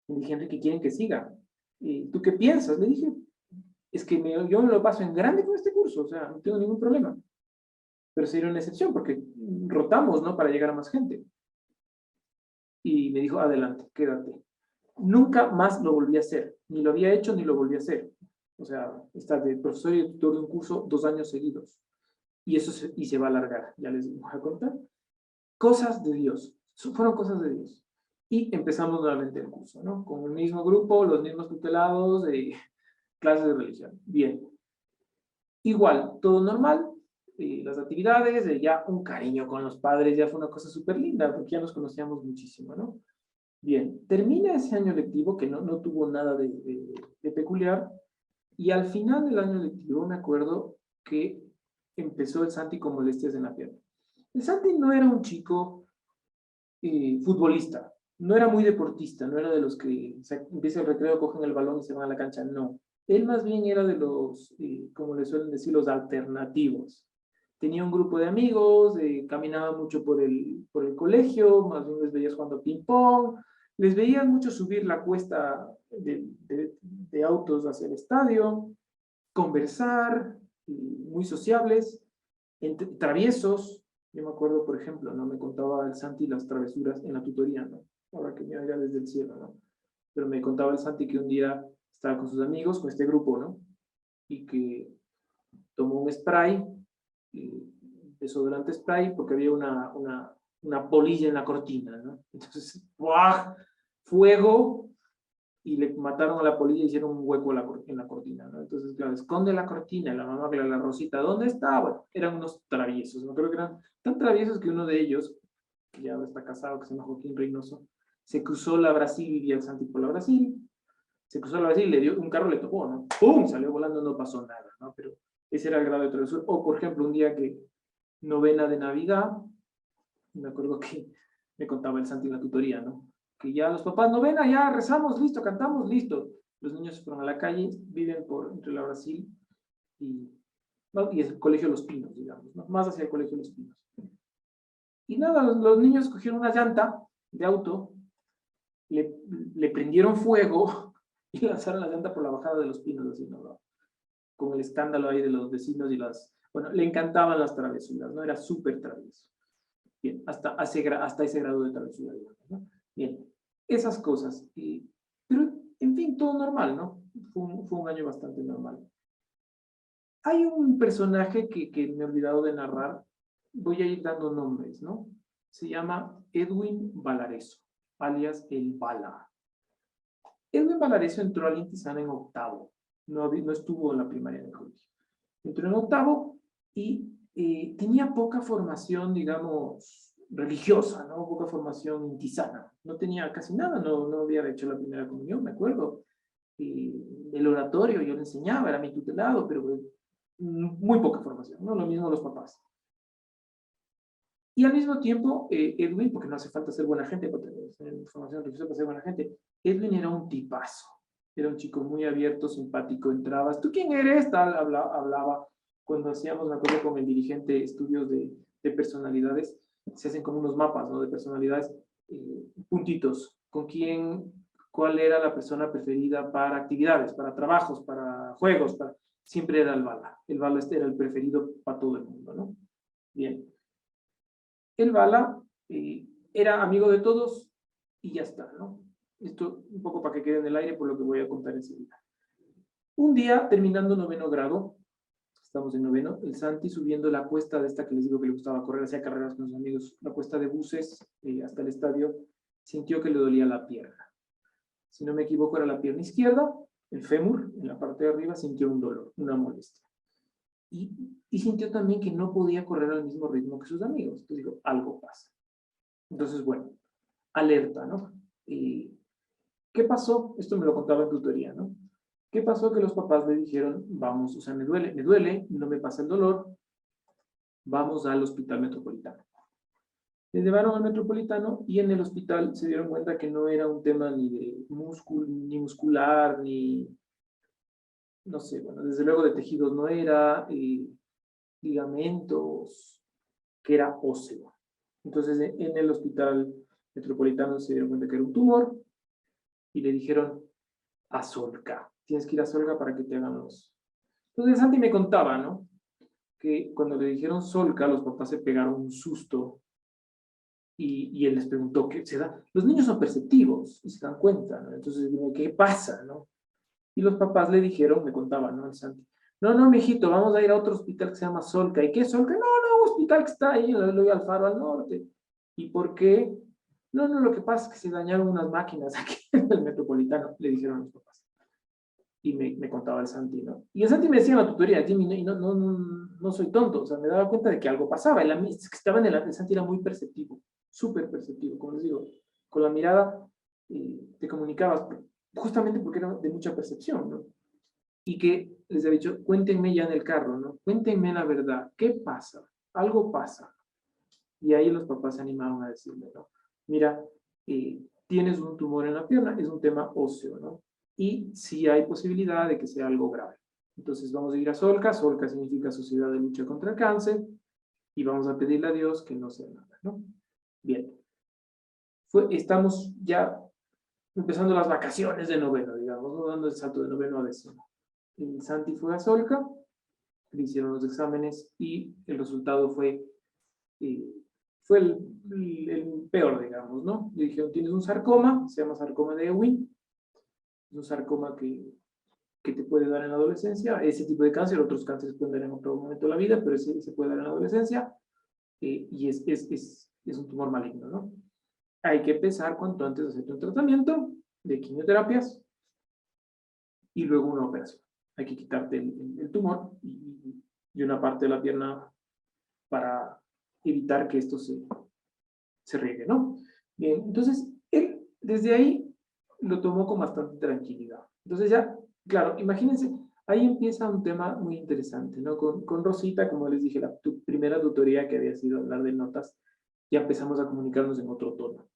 y le dije, Enrique, quieren que siga. ¿Tú qué piensas? Le dije, es que yo me lo paso en grande con este curso, o sea, no tengo ningún problema. Pero sería una excepción, porque rotamos, ¿no? Para llegar a más gente. Y me dijo, adelante, quédate. Nunca más lo volví a hacer, ni lo había hecho ni lo volví a hacer. O sea, está de profesor y de tutor de un curso 2 años seguidos. Y se va a alargar, ya les voy a contar. Cosas de Dios, fueron cosas de Dios. Y empezamos nuevamente el curso, ¿no? Con el mismo grupo, los mismos tutelados, clases de religión. Bien. Igual, todo normal, las actividades, ya un cariño con los padres, ya fue una cosa súper linda, porque ya nos conocíamos muchísimo, ¿no? Bien, termina ese año lectivo, que no tuvo nada de peculiar, y al final del año lectivo me acuerdo que empezó el Santi con molestias en la pierna. El Santi no era un chico futbolista, no era muy deportista, no era de los que empieza el recreo, cogen el balón y se van a la cancha, no. Él más bien era de los, como le suelen decir, los alternativos. Tenía un grupo de amigos, caminaba mucho por el colegio, más bien les veías jugando ping-pong, les veías mucho subir la cuesta de autos hacia el estadio, conversar, muy sociables, traviesos. Yo me acuerdo, por ejemplo, ¿no? Me contaba el Santi las travesuras en la tutoría, ¿no? Ahora que me oiga desde el cielo, ¿no? Pero me contaba el Santi que un día estaba con sus amigos, con este grupo, ¿no? Y que tomó un spray, desodorante spray, porque había una polilla en la cortina, ¿no? Entonces, ¡buah! Fuego, y le mataron a la polilla y hicieron un hueco en la cortina, ¿no? Entonces, claro, esconde la cortina, y la mamá, la Rosita, ¿dónde está? Bueno, eran unos traviesos, ¿no? Creo que eran tan traviesos que uno de ellos, que ya está casado, que se llama Joaquín Reynoso, se cruzó la Brasil, y vivía el Santi por la Brasil, se cruzó la Brasil, un carro le tocó, ¿no? ¡Pum! Salió volando, no pasó nada, ¿no? Pero ese era el grado de travesura. O, por ejemplo, un día que novena de Navidad, me acuerdo que me contaba el Santi en la tutoría, ¿no? Que ya los papás, novena, ya rezamos, listo, cantamos, listo. Los niños se fueron a la calle, viven entre la Brasil y, ¿no? Y es el Colegio Los Pinos, digamos, ¿no? Más hacia el Colegio Los Pinos. Y nada, los niños cogieron una llanta de auto, le prendieron fuego y lanzaron la llanta por la bajada de Los Pinos, así, ¿no? Con el escándalo ahí de los vecinos y bueno, le encantaban las travesuras, ¿no? Era súper travieso. Bien, hasta ese grado de travesura, digamos, ¿no? Bien, esas cosas. en fin, todo normal, ¿no? Fue un año bastante normal. Hay un personaje que me he olvidado de narrar, voy a ir dando nombres, ¿no? Se llama Edwin Valareso, alias El Bala. Edwin Valareso entró al Intisana en octavo, no estuvo en la primaria en el colegio. Entró en octavo y tenía poca formación, digamos, religiosa, ¿no? Poca formación intisana. No tenía casi nada, no había hecho la primera comunión, me acuerdo. El oratorio yo le enseñaba, era mi tutelado, pero muy poca formación, ¿no? Lo mismo los papás. Y al mismo tiempo, Edwin, porque no hace falta ser buena gente para tener formación religiosa para ser buena gente, Edwin era un tipazo. Era un chico muy abierto, simpático, entrabas, ¿tú quién eres? Tal, hablaba. Cuando hacíamos, me acuerdo, con el dirigente estudios de personalidades, se hacen como unos mapas, ¿no? De personalidades, puntitos, con quién, cuál era la persona preferida para actividades, para trabajos, para juegos, siempre era el Bala. El Bala era el preferido para todo el mundo, ¿no? Bien. El Bala era amigo de todos y ya está, ¿no? Esto un poco para que quede en el aire por lo que voy a contar enseguida. Un día, terminando noveno grado, estamos en noveno, el Santi subiendo la cuesta de esta que les digo que le gustaba correr, hacía carreras con sus amigos, la cuesta de buses hasta el estadio, sintió que le dolía la pierna. Si no me equivoco, era la pierna izquierda, el fémur, en la parte de arriba, sintió un dolor, una molestia. Y sintió también que no podía correr al mismo ritmo que sus amigos. Entonces dijo, algo pasa. Entonces, bueno, alerta, ¿no? ¿Qué pasó? Esto me lo contaba en tutoría, ¿no? ¿Qué pasó? Que los papás le dijeron, vamos, o sea, me duele, no me pasa el dolor, vamos al hospital metropolitano. Le llevaron al metropolitano y en el hospital se dieron cuenta que no era un tema ni de ni muscular, ni, no sé, bueno, desde luego de tejidos no era, ligamentos, que era óseo. Entonces, en el hospital metropolitano se dieron cuenta que era un tumor y le dijeron a Solca. Tienes que ir a Solca para que te hagan los... Entonces, Santi me contaba, ¿no? Que cuando le dijeron Solca, los papás se pegaron un susto y él les preguntó qué se da. Los niños son perceptivos y se dan cuenta, ¿no? Entonces, ¿qué pasa, no? Y los papás le dijeron, me contaban, ¿no? El Santi. No, mijito, vamos a ir a otro hospital que se llama Solca. ¿Y qué es Solca? No, un hospital que está ahí, lo voy al Faro al norte. ¿Y por qué? No, lo que pasa es que se dañaron unas máquinas aquí en el metropolitano, le dijeron a los papás. Y me contaba el Santi, ¿no? Y el Santi me decía en la tutoría, Jimmy, y no soy tonto, o sea, me daba cuenta de que algo pasaba. Es que estaba el Santi era muy perceptivo, súper perceptivo, como les digo, con la mirada te comunicabas, justamente porque era de mucha percepción, ¿no? Y que les había dicho, cuéntenme ya en el carro, ¿no? Cuéntenme la verdad, ¿qué pasa? Algo pasa. Y ahí los papás se animaron a decirle, ¿no? Mira, tienes un tumor en la pierna, es un tema óseo, ¿no? Y sí hay posibilidad de que sea algo grave. Entonces vamos a ir a Solca, Solca significa Sociedad de Lucha contra el Cáncer, y vamos a pedirle a Dios que no sea nada, ¿no? Bien. Estamos ya empezando las vacaciones de noveno, digamos, ¿no? Dando el salto de noveno a décimo. El Santi fue a Solca, le hicieron los exámenes y el resultado fue el peor, digamos, ¿no? Le dijeron, tienes un sarcoma, se llama sarcoma de Ewing, es un sarcoma que te puede dar en la adolescencia, ese tipo de cáncer, otros cánceres pueden dar en otro momento de la vida, pero ese se puede dar en la adolescencia, y es un tumor maligno, ¿no? Hay que empezar cuanto antes a hacer un tratamiento de quimioterapias y luego una operación. Hay que quitarte el tumor y una parte de la pierna para evitar que esto se riegue, ¿no? Bien, entonces, él desde ahí lo tomó con bastante tranquilidad. Entonces ya, claro, imagínense, ahí empieza un tema muy interesante, ¿no? Con Rosita, como les dije, tu primera tutoría que había sido hablar de notas, ya empezamos a comunicarnos en otro tono.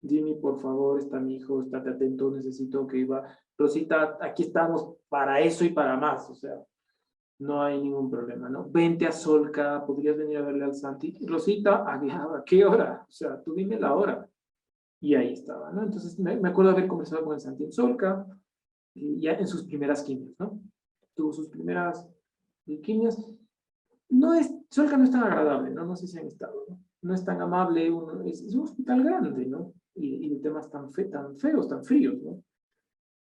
Jimmy, por favor, está mi hijo, estate atento, necesito que iba. Rosita, aquí estamos para eso y para más, o sea, no hay ningún problema, ¿no? Vente a Solca, podrías venir a verle al Santi. Rosita, ¿a qué hora? O sea, tú dime la hora. Y ahí estaba, ¿no? Entonces, me acuerdo haber conversado con el Santi en Solca, ya en sus primeras quimios, ¿no? Tuvo sus primeras quimios. Solca no es tan agradable, ¿no? No sé si han estado, ¿no? No es tan amable, es un hospital grande, ¿no? Y de temas tan feos, tan fríos, ¿no?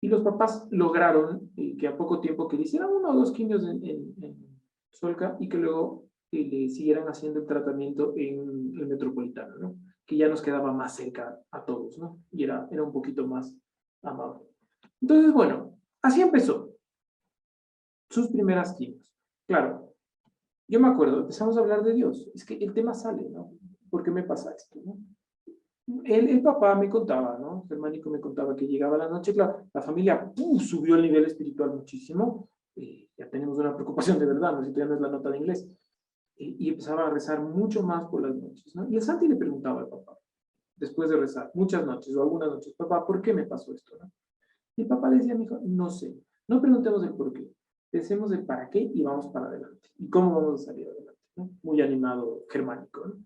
Y los papás lograron que a poco tiempo que le hicieran 1 o 2 quimios en Solca y que luego le siguieran haciendo el tratamiento en el Metropolitano, ¿no? Que ya nos quedaba más cerca a todos, ¿no? Y era un poquito más amable. Entonces, bueno, así empezó sus primeras quimios. Claro, yo me acuerdo, empezamos a hablar de Dios. Es que el tema sale, ¿no? ¿Por qué me pasa esto, no? El papá me contaba, ¿no? Germánico me contaba que llegaba la noche, claro, la familia subió el nivel espiritual muchísimo, ya tenemos una preocupación de verdad, ¿no? Si ya no es la nota de inglés, y empezaba a rezar mucho más por las noches, ¿no? Y el Santi le preguntaba al papá, después de rezar, muchas noches o algunas noches, papá, ¿por qué me pasó esto, no? Y el papá le decía a mi hijo, no sé, no preguntemos el por qué, pensemos el para qué y vamos para adelante. ¿Y cómo vamos a salir adelante? ¿No? Muy animado germánico, ¿no?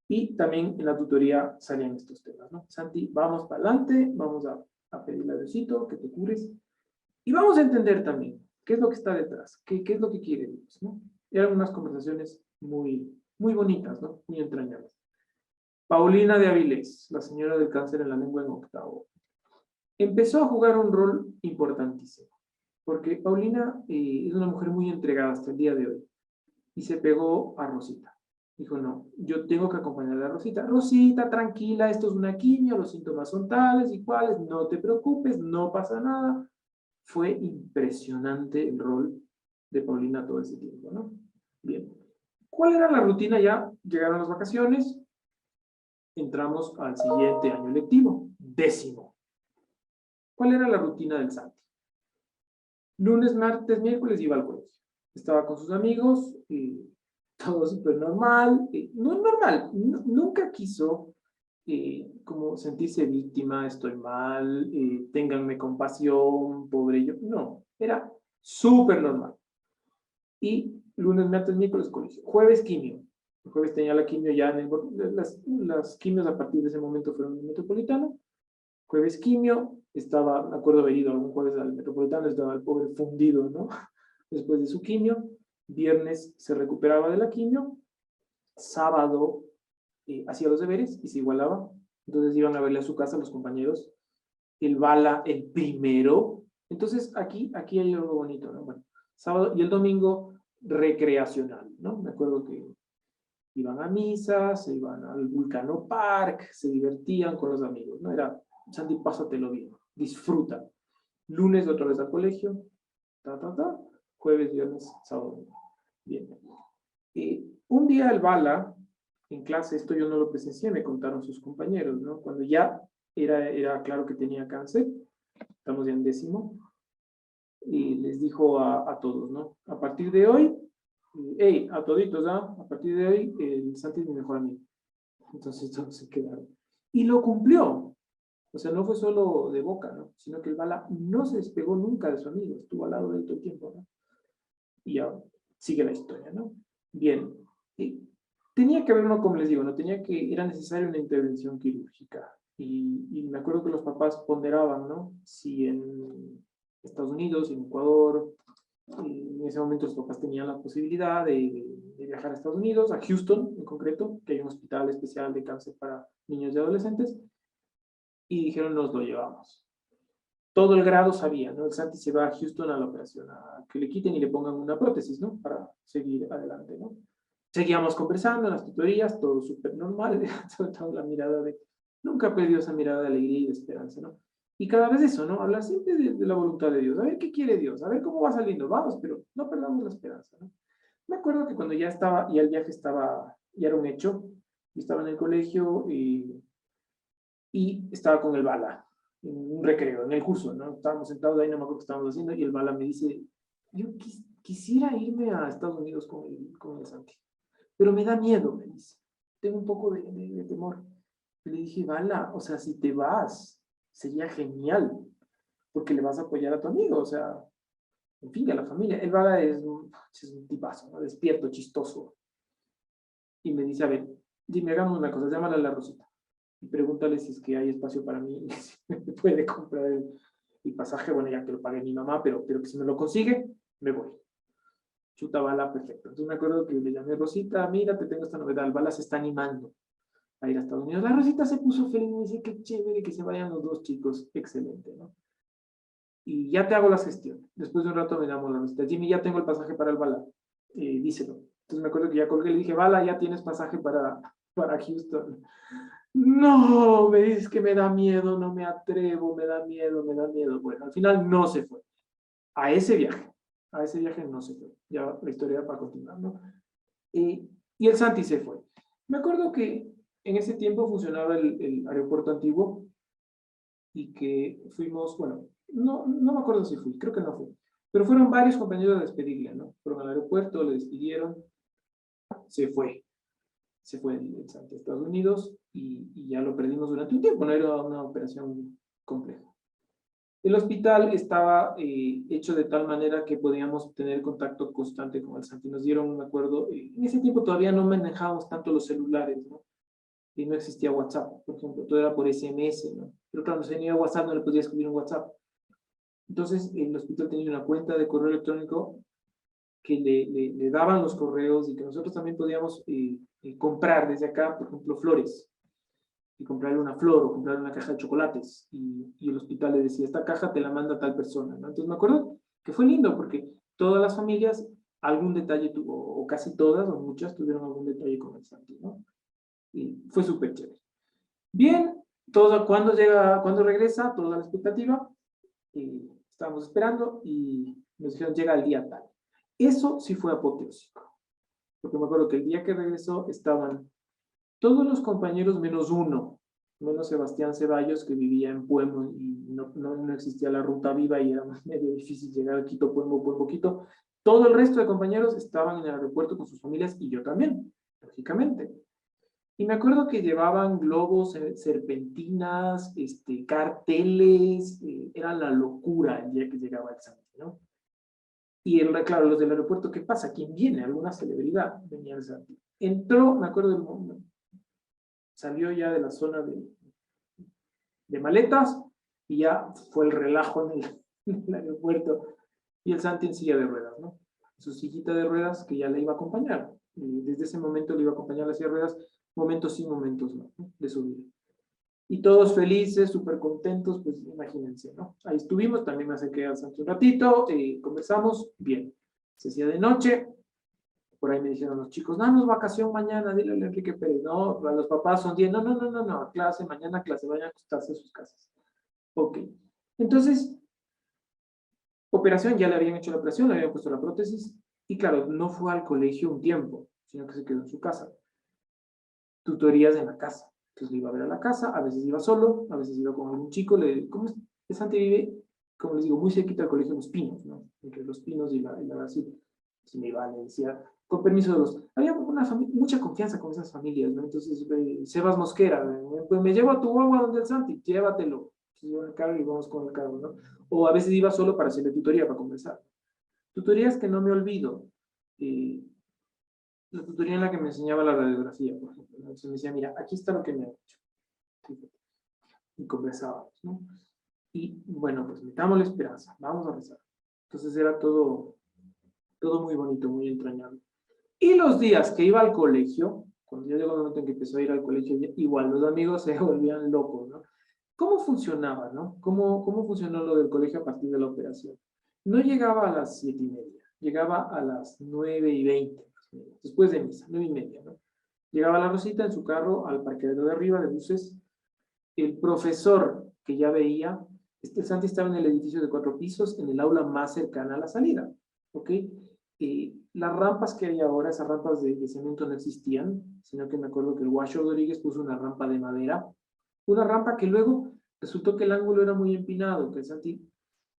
Y también en la tutoría salían estos temas, ¿no? Santi, vamos para adelante, vamos a pedirle a Diosito que te cures. Y vamos a entender también qué es lo que está detrás, qué es lo que quiere Dios, ¿no? Eran unas conversaciones muy bonitas, ¿no? Muy entrañables. Paulina de Avilés, la señora del cáncer en la lengua en octavo, empezó a jugar un rol importantísimo, porque Paulina es una mujer muy entregada hasta el día de hoy, y se pegó a Rosita. Dijo, no, yo tengo que acompañar a Rosita. Rosita, tranquila, esto es una quimio, los síntomas son tales y cuales, no te preocupes, no pasa nada. Fue impresionante el rol de Paulina todo ese tiempo, ¿no? Bien. ¿Cuál era la rutina ya? Llegaron las vacaciones, entramos al siguiente año lectivo, 10º. ¿Cuál era la rutina del Santi? Lunes, martes, miércoles iba al colegio. Estaba con sus amigos, todo súper normal. No normal, nunca quiso como sentirse víctima, estoy mal, ténganme compasión, pobre yo. No, era súper normal. Y lunes, martes, miércoles, colegio. Jueves, quimio. El jueves tenía la quimio ya las quimios a partir de ese momento fueron en el Metropolitano. Jueves quimio, estaba, me acuerdo haber ido algún jueves al Metropolitano, estaba el pobre fundido, ¿no? Después de su quimio. Viernes se recuperaba de la quimio. Sábado hacía los deberes y se igualaba. Entonces iban a verle a su casa los compañeros. El bala, el primero. Entonces aquí hay algo bonito, ¿no? Bueno, sábado y el domingo recreacional, ¿no? Me acuerdo que iban a misa, se iban al Vulcano Park, se divertían con los amigos, ¿no? Era, Santi, pásatelo bien, disfruta. Lunes otra vez al colegio, jueves, viernes, sábado. Bien. Un día el bala, en clase, esto yo no lo presencié, me contaron sus compañeros, ¿no? Cuando ya era claro que tenía cáncer, estamos ya en 10º, y les dijo a todos, ¿no? A partir de hoy, hey, a toditos, ¿ah? A partir de hoy, el Santi es mi mejor amigo. Entonces todos se quedaron. Y lo cumplió. O sea, no fue solo de boca, ¿no? Sino que el bala no se despegó nunca de su amigo, estuvo al lado de él todo el tiempo, ¿no? Y ya sigue la historia, ¿no? Bien. Y tenía que haber uno, como les digo, ¿no? Era necesaria una intervención quirúrgica. Y me acuerdo que los papás ponderaban, ¿no? Si en Estados Unidos, en Ecuador, en ese momento los papás tenían la posibilidad de viajar a Estados Unidos, a Houston en concreto, que hay un hospital especial de cáncer para niños y adolescentes, y dijeron, nos lo llevamos. Todo el grado sabía, ¿no? El Santi se va a Houston a la operación, a que le quiten y le pongan una prótesis, ¿no? Para seguir adelante, ¿no? Seguíamos conversando en las tutorías, todo súper normal, sobre todo la mirada de, nunca perdió esa mirada de alegría y de esperanza, ¿no? Y cada vez eso, ¿no? Hablar siempre de la voluntad de Dios, a ver qué quiere Dios, a ver cómo va saliendo, vamos, pero no perdamos la esperanza, ¿no? Me acuerdo que cuando ya el viaje ya era un hecho, yo estaba en el colegio y estaba con el bala, en un recreo, en el curso, ¿no? Estábamos sentados ahí, no me acuerdo qué estábamos haciendo, y el bala me dice, yo quisiera irme a Estados Unidos con el Santi, pero me da miedo, me dice, tengo un poco de temor. Y le dije, bala, o sea, si te vas, sería genial, porque le vas a apoyar a tu amigo, o sea, en fin, a la familia. El bala es un tipazo, ¿no? Despierto, chistoso. Y me dice, a ver, dime, hagamos una cosa, llámala a la Rosita y pregúntale si es que hay espacio para mí, si me puede comprar el pasaje, bueno, ya que lo pague mi mamá, pero que si me lo consigue, me voy. Chuta, bala, perfecto. Entonces me acuerdo que le llamé, Rosita, mira, te tengo esta novedad, el bala se está animando a ir a Estados Unidos. La Rosita se puso feliz, me dice, qué chévere que se vayan los dos chicos, excelente, ¿no? y ya te hago las gestiones. Después de un rato me llamó la rosita, Jimmy, ya tengo el pasaje para el Bala, díselo. Entonces me acuerdo que ya colgué y le dije, Bala, ya tienes pasaje para Houston. No, me dices que me da miedo, no me atrevo, me da miedo, me da miedo. Bueno, al final no se fue. A ese viaje no se fue. Ya la historia va a continuar, ¿no? Y el Santi se fue. Me acuerdo que en ese tiempo funcionaba el aeropuerto antiguo y que fuimos, bueno, no me acuerdo si fui, creo que no fui, pero fueron varios compañeros a despedirle, ¿no? Fueron al aeropuerto, le despidieron, se fue. Se fue el Santi a Estados Unidos y ya lo perdimos durante un tiempo, no era una operación compleja. El hospital estaba hecho de tal manera que podíamos tener contacto constante con el Santi. Nos dieron un acuerdo. En ese tiempo todavía no manejábamos tanto los celulares, ¿no? Y no existía WhatsApp, por ejemplo. Todo era por SMS, ¿no? Pero claro, si tenía WhatsApp, no le podía escribir un WhatsApp. Entonces, el hospital tenía una cuenta de correo electrónico que le daban los correos y que nosotros también podíamos comprar desde acá, por ejemplo, flores. Y comprarle una flor o comprarle una caja de chocolates y el hospital le decía, esta caja te la manda tal persona, ¿no? Entonces me acuerdo que fue lindo porque todas las familias algún detalle tuvo, o casi todas o muchas tuvieron algún detalle con el Santi, ¿no? Y fue súper chévere. Bien, todo, cuando regresa, toda la expectativa, estábamos esperando y nos dijeron, llega el día tal. Eso sí fue apoteósico, porque me acuerdo que el día que regresó estaban todos los compañeros menos uno, menos Sebastián Ceballos, que vivía en Puemo y no existía la ruta viva y era medio difícil llegar a Quito, Puemo, Quito. Todo el resto de compañeros estaban en el aeropuerto con sus familias y yo también, lógicamente. Y me acuerdo que llevaban globos, serpentinas, carteles, era la locura el día que llegaba el Santi, ¿no? Y claro, los del aeropuerto, ¿qué pasa? ¿Quién viene? ¿Alguna celebridad? Venía el Santi. Entró, me acuerdo del momento, salió ya de la zona de maletas y ya fue el relajo en el aeropuerto y el Santi en silla de ruedas, ¿no? Su sillita de ruedas que ya le iba a acompañar. Y desde ese momento le iba a acompañar la silla de ruedas, momentos sí, momentos no, ¿no? De su vida. Y todos felices, súper contentos, pues imagínense, ¿no? Ahí estuvimos, también me acerqué al Santi un ratito, conversamos, bien. Se hacía de noche, por ahí me dijeron los chicos, danos vacación mañana, dile a Enrique Pérez, no, a los papás son 10, no, clase, mañana clase, vayan a acostarse a sus casas. Ok, entonces, operación, ya le habían hecho la operación, le habían puesto la prótesis, y claro, no fue al colegio un tiempo, sino que se quedó en su casa. Tutorías en la casa. Entonces le iba a ver a la casa, a veces iba solo, a veces iba con algún chico, ¿cómo es? Santi vive, como les digo, muy cerquita del colegio Los Pinos, ¿no? Entre Los Pinos y la Brasil. Entonces me iba, le decía, con permiso de los... Había mucha confianza con esas familias, ¿no? Entonces, Sebas Mosquera, pues me llevo a tu guagua donde el Santi, llévatelo. Entonces yo en el carro y vamos con el carro, ¿no? O a veces iba solo para hacerle tutoría, para conversar. Tutorías que no me olvido. La tutoría en la que me enseñaba la radiografía, por ejemplo. Entonces me decía, mira, aquí está lo que me ha hecho. Y conversábamos, ¿no? Y bueno, pues metamos la esperanza, vamos a rezar. Entonces era todo muy bonito, muy entrañable. Y los días que iba al colegio, cuando ya llegó el momento en que empezó a ir al colegio, igual los amigos se volvían locos, ¿no? ¿Cómo funcionaba, no? ¿Cómo funcionó lo del colegio a partir de la operación? No llegaba a las 7:30, llegaba a las 9:20, después de misa, 9:30, ¿no? Llegaba la Rosita en su carro al parqueadero de arriba de buses. El profesor que ya veía, Santi estaba en el edificio de 4 pisos, en el aula más cercana a la salida, ¿ok? Las rampas que hay ahora, esas rampas de cemento no existían, sino que me acuerdo que el Guacho Rodríguez puso una rampa de madera, una rampa que luego resultó que el ángulo era muy empinado, que Santi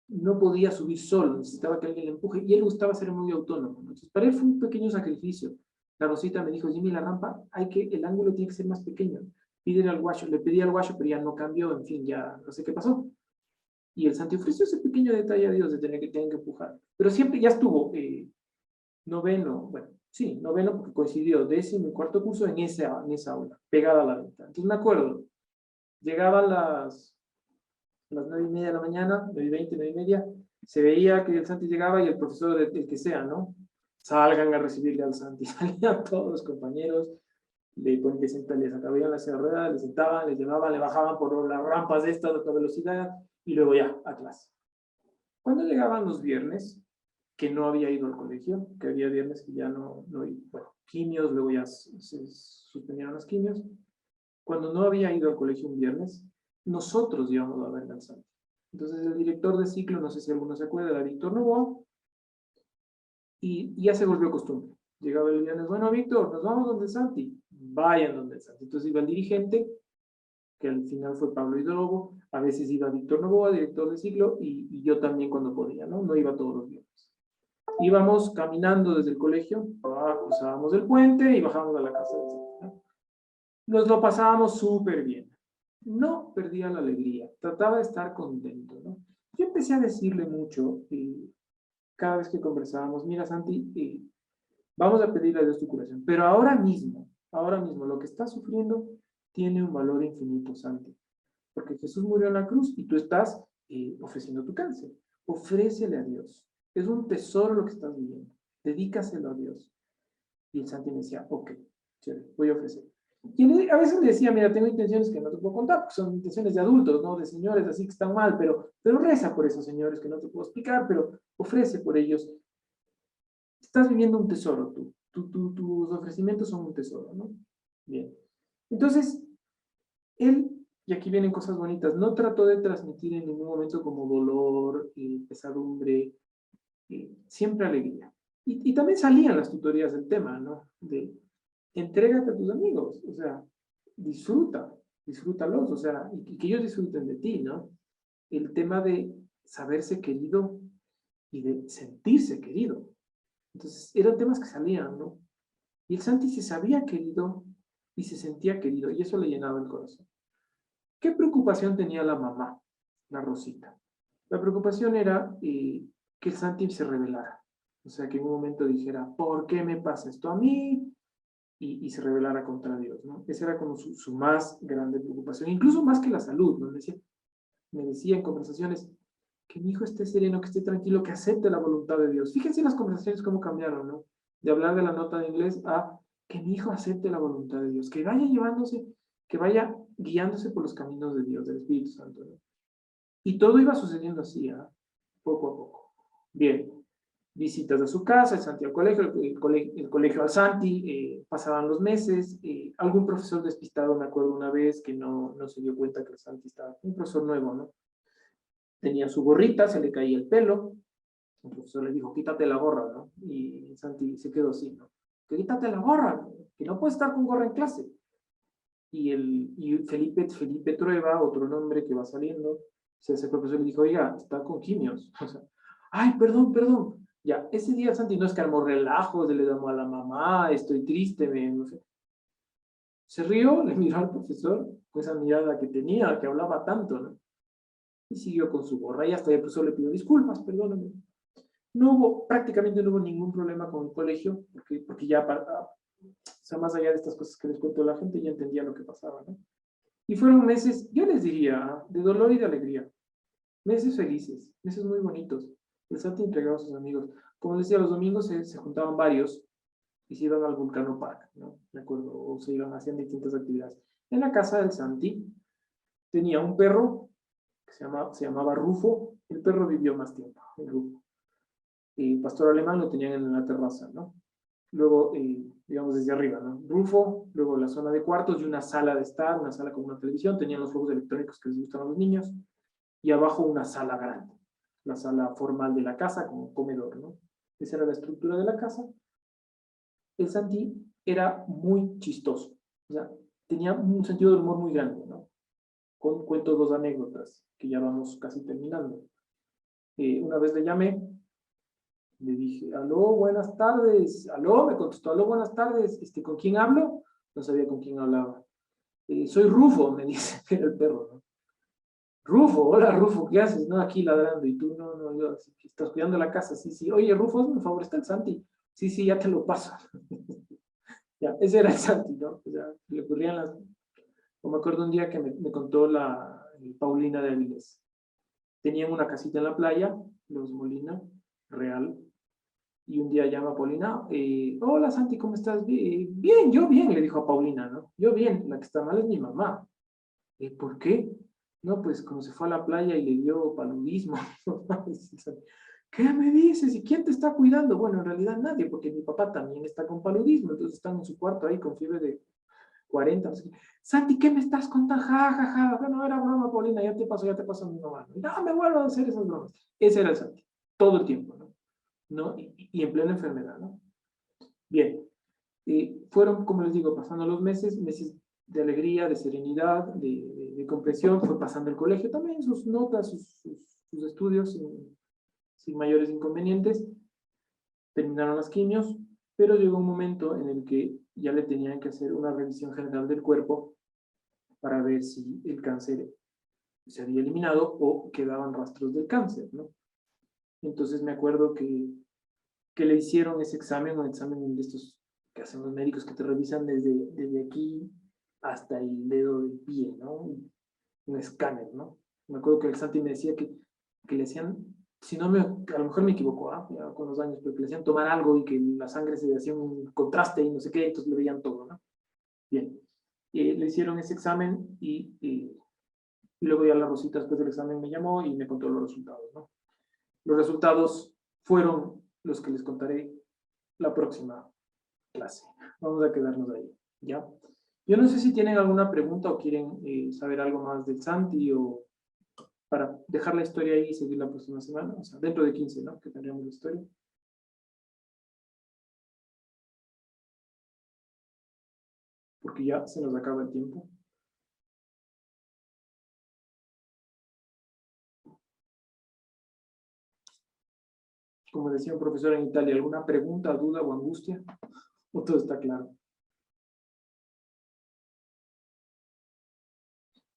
no podía subir solo, necesitaba que alguien le empuje, y él gustaba ser muy autónomo. Entonces, para él fue un pequeño sacrificio. La Rosita me dijo, Jimmy, la rampa, el ángulo tiene que ser más pequeño. Pídele al Guacho, le pedí al Guacho, pero ya no cambió, en fin, ya no sé qué pasó. Y el Santi ofreció ese pequeño detalle a Dios de tener que empujar. Pero siempre ya estuvo noveno, bueno, sí, noveno porque coincidió décimo y cuarto curso en esa aula, pegada a la ventana. Entonces me acuerdo, llegaban las 9:30 de la mañana, 9:20, 9:30, se veía que el Santi llegaba y el profesor, el que sea, ¿no? Salgan a recibirle al Santi. Salían todos los compañeros, les acababan la silla de ruedas, les sentaban, les llevaban, le bajaban por las rampas de esta de otra velocidad y luego ya, a clase. Cuando llegaban los viernes, que no había ido al colegio, que había viernes que ya no iba, bueno, quimios, luego ya se suspendieron las quimios. Cuando no había ido al colegio un viernes, nosotros íbamos a ver al Santi. Entonces el director de ciclo, no sé si alguno se acuerda, era Víctor Novoa, y ya se volvió costumbre. Llegaba el viernes, bueno, Víctor, nos vamos donde Santi. Vayan donde Santi. Entonces iba el dirigente, que al final fue Pablo Hidrobo, a veces iba Víctor Novoa, director de ciclo, y yo también cuando podía, ¿no? No iba todos los viernes. Íbamos caminando desde el colegio, cruzábamos el puente y bajábamos a la casa del Santi, ¿no? Nos lo pasábamos súper bien. No perdía la alegría, trataba de estar contento, ¿no? Yo empecé a decirle mucho, cada vez que conversábamos, mira Santi, vamos a pedirle a Dios tu curación, pero ahora mismo, lo que estás sufriendo tiene un valor infinito, Santi, porque Jesús murió en la cruz y tú estás ofreciendo tu cáncer. Ofrécele a Dios. Es un tesoro lo que estás viviendo. Dedícaselo a Dios. Y el Santi me decía, ok, chévere, voy a ofrecer. Y a veces le decía, mira, tengo intenciones que no te puedo contar, porque son intenciones de adultos, ¿no? De señores así que están mal, pero reza por esos señores que no te puedo explicar, pero ofrece por ellos. Estás viviendo un tesoro tú. Tus ofrecimientos son un tesoro, ¿no? Bien. Entonces, él, y aquí vienen cosas bonitas, no trató de transmitir en ningún momento como dolor, pesadumbre, siempre alegría. Y también salían las tutorías del tema, ¿no? De entrégate a tus amigos, o sea, disfrútalos, o sea, y que ellos disfruten de ti, ¿no? El tema de saberse querido y de sentirse querido. Entonces, eran temas que salían, ¿no? Y el Santi se sabía querido y se sentía querido, y eso le llenaba el corazón. ¿Qué preocupación tenía la mamá, la Rosita? La preocupación era que el Santi se rebelara. O sea, que en un momento dijera, ¿por qué me pasa esto a mí? Y se rebelara contra Dios, ¿no? Esa era como su más grande preocupación, incluso más que la salud, ¿no? Me decía en conversaciones, que mi hijo esté sereno, que esté tranquilo, que acepte la voluntad de Dios. Fíjense las conversaciones cómo cambiaron, ¿no? De hablar de la nota de inglés a que mi hijo acepte la voluntad de Dios, que vaya llevándose, que vaya guiándose por los caminos de Dios, del Espíritu Santo, ¿no? Y todo iba sucediendo así, ¿eh? Poco a poco. Bien, visitas a su casa, el Santi al colegio, el colegio al Santi, pasaban los meses, algún profesor despistado, me acuerdo una vez, que no se dio cuenta que el Santi estaba, un profesor nuevo, ¿no? Tenía su gorrita, se le caía el pelo, el profesor le dijo, quítate la gorra, ¿no? Y Santi se quedó así, ¿no? Que quítate la gorra, que no puedes estar con gorra en clase. Y Felipe Trueba, otro nombre que va saliendo, se acercó al profesor y le dijo, oiga, está con quimios. O sea, ay, perdón. Ya, ese día Santi no es que armó relajos, le llamó a la mamá, estoy triste, no sé. Se rió, le miró al profesor con esa mirada que tenía, que hablaba tanto, ¿no? Y siguió con su gorra y hasta el profesor le pidió disculpas, perdóname. Prácticamente no hubo ningún problema con el colegio, porque ya, o sea, más allá de estas cosas que les cuento a la gente, ya entendía lo que pasaba, ¿no? Y fueron meses, yo les diría, de dolor y de alegría. Meses felices, meses muy bonitos. El Santi entregaba a sus amigos. Como les decía, los domingos se juntaban varios y se iban al Vulcano Park, ¿no? Me acuerdo, o se iban, hacían distintas actividades. En la casa del Santi tenía un perro que se llamaba Rufo. El perro vivió más tiempo, el Rufo. Pastor alemán lo tenían en la terraza, ¿no? Luego, digamos desde arriba, ¿no? Rufo, luego la zona de cuartos y una sala de estar, una sala con una televisión, tenían los juegos electrónicos que les gustan a los niños, y abajo una sala grande, la sala formal de la casa con comedor, ¿no? Esa era la estructura de la casa. El Santi era muy chistoso, o sea, tenía un sentido del humor muy grande, ¿no? Cuento dos anécdotas, que ya vamos casi terminando. Una vez le llamé, le dije, aló, buenas tardes. Aló, me contestó, aló, buenas tardes. ¿Con quién hablo? No sabía con quién hablaba. Soy Rufo, me dice, que era el perro, ¿no? Rufo, hola Rufo, ¿qué haces? No, aquí ladrando. Y tú, no, yo, estás cuidando la casa. Sí, sí. Oye, Rufo, hazme un favor, está el Santi. Sí, sí, ya te lo paso. Ya, ese era el Santi, ¿no? O sea, le ocurrían las... O me acuerdo un día que me contó la Paulina de Avilés. Tenían una casita en la playa, los Molina, real. Y un día llama a Paulina, hola Santi, ¿cómo estás? Bien, yo bien, le dijo a Paulina, ¿no? Yo bien, la que está mal es mi mamá. ¿Por qué? No, pues como se fue a la playa y le dio paludismo. ¿Qué me dices? ¿Y quién te está cuidando? Bueno, en realidad nadie, porque mi papá también está con paludismo, entonces están en su cuarto ahí con fiebre de 40. No sé qué. Santi, ¿qué me estás contando? Ja, ja, ja. Bueno, era broma, Paulina, ya te pasó mi mamá. No, me vuelvo a hacer esas bromas. Ese era el Santi, todo el tiempo, ¿no? ¿No? Y en plena enfermedad, ¿no? Bien, fueron, como les digo, pasando los meses, meses de alegría, de serenidad, de comprensión, fue pasando el colegio también, sus notas, sus estudios sin mayores inconvenientes, terminaron las quimios, pero llegó un momento en el que ya le tenían que hacer una revisión general del cuerpo para ver si el cáncer se había eliminado o quedaban rastros del cáncer, ¿no? Entonces me acuerdo que le hicieron ese examen, un examen de estos que hacen los médicos que te revisan desde aquí hasta el dedo del pie, ¿no? Un escáner, ¿no? Me acuerdo que el Santi me decía que le hacían, si no me, a lo mejor me equivoco, ya con los años, pero que le hacían tomar algo y que la sangre se hacía un contraste y no sé qué, entonces le veían todo, ¿no? Bien. Le hicieron ese examen y luego ya la Rosita después del examen me llamó y me contó los resultados, ¿no? Los resultados fueron los que les contaré la próxima clase. Vamos a quedarnos ahí, ¿ya? Yo no sé si tienen alguna pregunta o quieren saber algo más del Santi o para dejar la historia ahí y seguir la próxima semana, o sea, dentro de 15, ¿no? Que tendríamos la historia. Porque ya se nos acaba el tiempo. Como decía un profesor en Italia, ¿alguna pregunta, duda o angustia? ¿O todo está claro?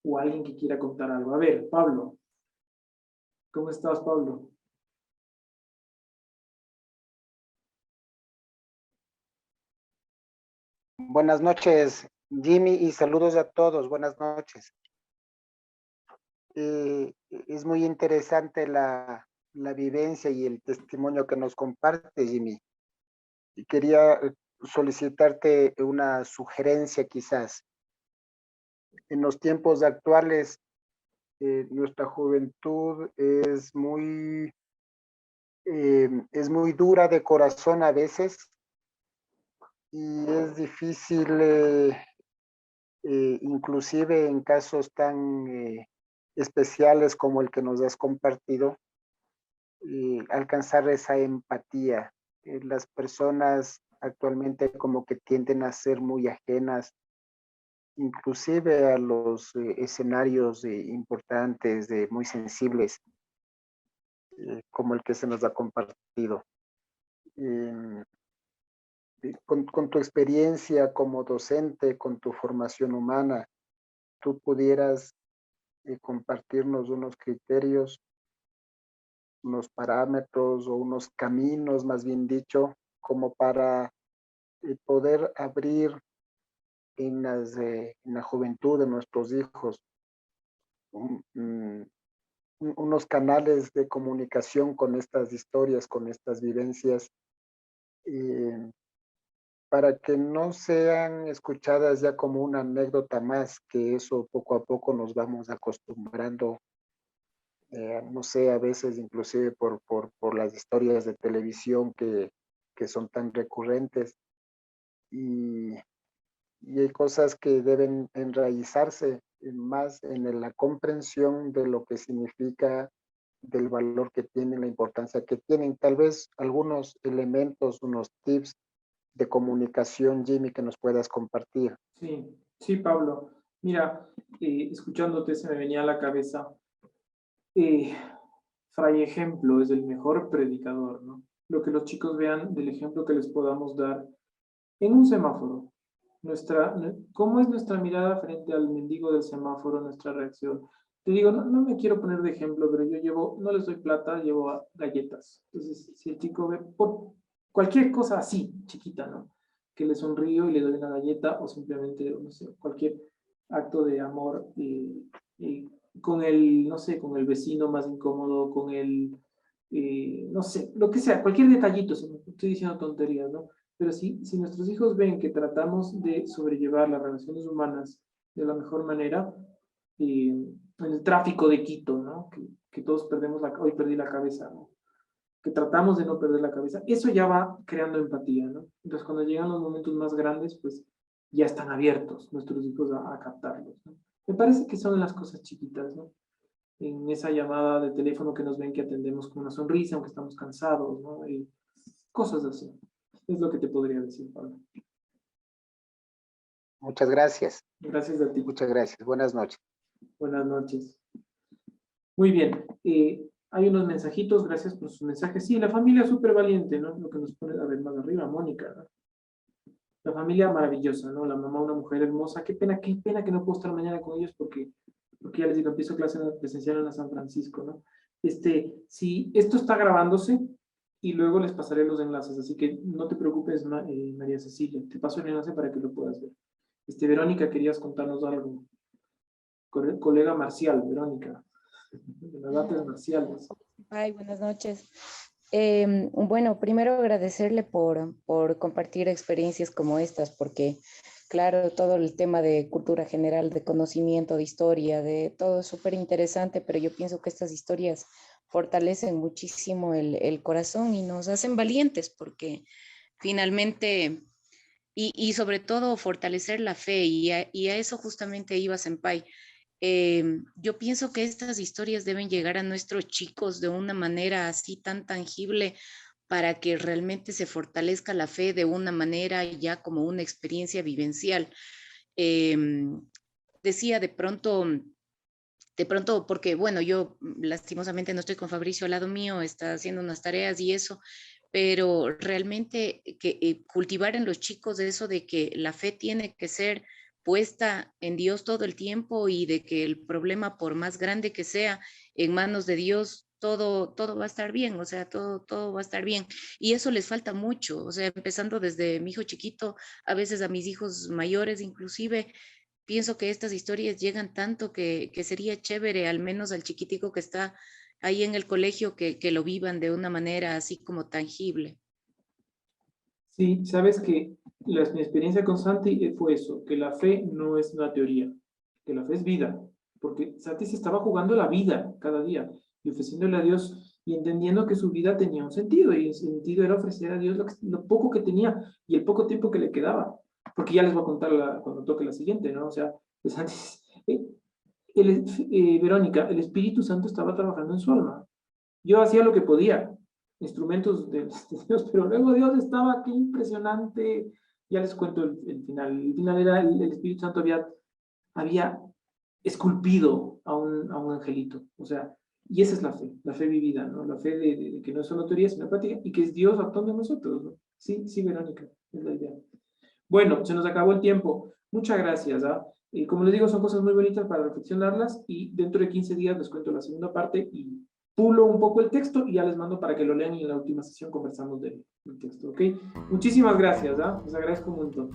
O alguien que quiera contar algo. A ver, Pablo. ¿Cómo estás, Pablo? Buenas noches, Jimmy, y saludos a todos. Buenas noches. Es muy interesante la vivencia y el testimonio que nos comparte, Jimmy. Y quería solicitarte una sugerencia quizás. En los tiempos actuales, nuestra juventud es muy dura de corazón a veces y es difícil inclusive en casos tan especiales como el que nos has compartido, alcanzar esa empatía. Las personas actualmente como que tienden a ser muy ajenas, inclusive a los escenarios importantes, muy sensibles, como el que se nos ha compartido. Eh, con tu experiencia como docente, con tu formación humana, tú pudieras compartirnos unos criterios, unos parámetros o unos caminos, más bien dicho, como para poder abrir en la juventud de nuestros hijos un, unos canales de comunicación con estas historias, con estas vivencias, eh, para que no sean escuchadas ya como una anécdota más, que eso poco a poco nos vamos acostumbrando, no sé, a veces inclusive por las historias de televisión que son tan recurrentes y, y hay cosas que deben enraizarse más en la comprensión de lo que significa, del valor que tienen, la importancia que tienen. Tal vez algunos elementos, unos tips de comunicación, Jimmy, que nos puedas compartir. Sí, sí, Pablo. Mira, escuchándote se me venía a la cabeza, eh, Fray Ejemplo es el mejor predicador, ¿no? Lo que los chicos vean del ejemplo que les podamos dar en un semáforo. ¿Cómo es nuestra mirada frente al mendigo del semáforo, nuestra reacción? Te digo, no me quiero poner de ejemplo, pero yo llevo, no les doy plata, llevo galletas. Entonces, si el chico ve por cualquier cosa así, chiquita, ¿no? Que le sonrío y le doy una galleta o simplemente, no sé, cualquier acto de amor con el, no sé, con el vecino más incómodo, con el, no sé, lo que sea, cualquier detallito, estoy diciendo tonterías, ¿no? Pero si nuestros hijos ven que tratamos de sobrellevar las relaciones humanas de la mejor manera, en el tráfico de Quito, ¿no? Que todos perdemos hoy perdí la cabeza, ¿no? Que tratamos de no perder la cabeza. Eso ya va creando empatía, ¿no? Entonces, cuando llegan los momentos más grandes, pues ya están abiertos nuestros hijos a captarlos, ¿no? Me parece que son las cosas chiquitas, ¿no? En esa llamada de teléfono que nos ven que atendemos con una sonrisa, aunque estamos cansados, ¿no? Y cosas así. Es lo que te podría decir, Pablo. Muchas gracias. Gracias a ti. Muchas gracias. Buenas noches. Buenas noches. Muy bien. Hay unos mensajitos, gracias por sus mensajes. Sí, la familia es súper valiente, ¿no? Lo que nos pone a ver más arriba, Mónica, ¿no? La familia maravillosa, ¿no? La mamá, una mujer hermosa. Qué pena que no puedo estar mañana con ellos porque ya les digo, empiezo clase presencial en la San Francisco, ¿no? Sí, esto está grabándose y luego les pasaré los enlaces, así que no te preocupes, María Cecilia. Te paso el enlace para que lo puedas ver. Verónica, querías contarnos algo. Colega Marcial, Verónica. De las artes marciales. Ay, buenas noches. Bueno, primero agradecerle por compartir experiencias como estas, porque claro, todo el tema de cultura general, de conocimiento, de historia, de todo es súper interesante, pero yo pienso que estas historias fortalecen muchísimo el corazón y nos hacen valientes, porque finalmente, y sobre todo fortalecer la fe, y a eso justamente iba Senpai. Yo pienso que estas historias deben llegar a nuestros chicos de una manera así tan tangible para que realmente se fortalezca la fe de una manera ya como una experiencia vivencial. Decía de pronto, porque bueno, yo lastimosamente no estoy con Fabricio al lado mío, está haciendo unas tareas y eso, pero realmente que cultivar en los chicos eso de que la fe tiene que ser puesta en Dios todo el tiempo y de que el problema, por más grande que sea, en manos de Dios, todo va a estar bien, o sea, todo va a estar bien. Y eso les falta mucho, o sea, empezando desde mi hijo chiquito, a veces a mis hijos mayores inclusive, pienso que estas historias llegan tanto que sería chévere, al menos al chiquitico que está ahí en el colegio, que lo vivan de una manera así como tangible. Sí, sabes que mi experiencia con Santi fue eso, que la fe no es una teoría, que la fe es vida, porque Santi se estaba jugando la vida cada día y ofreciéndole a Dios y entendiendo que su vida tenía un sentido y el sentido era ofrecer a Dios lo poco que tenía y el poco tiempo que le quedaba, porque ya les voy a contar cuando toque la siguiente, ¿no? O sea, pues Santi, Verónica, el Espíritu Santo estaba trabajando en su alma. Yo hacía lo que podía, instrumentos de Dios, pero luego Dios estaba, qué impresionante. Ya les cuento el final. El final era el Espíritu Santo había esculpido a un angelito. O sea, y esa es la fe vivida, ¿no? La fe de que no es solo teoría, sino práctica, y que es Dios actuando en nosotros, ¿no? Sí, sí, Verónica, es la idea. Bueno, se nos acabó el tiempo. Muchas gracias, ¿ah? Como les digo, son cosas muy bonitas para reflexionarlas y dentro de 15 días les cuento la segunda parte y pulo un poco el texto y ya les mando para que lo lean y en la última sesión conversamos del texto, ¿ok? Muchísimas gracias, ¿ah? Les agradezco un montón.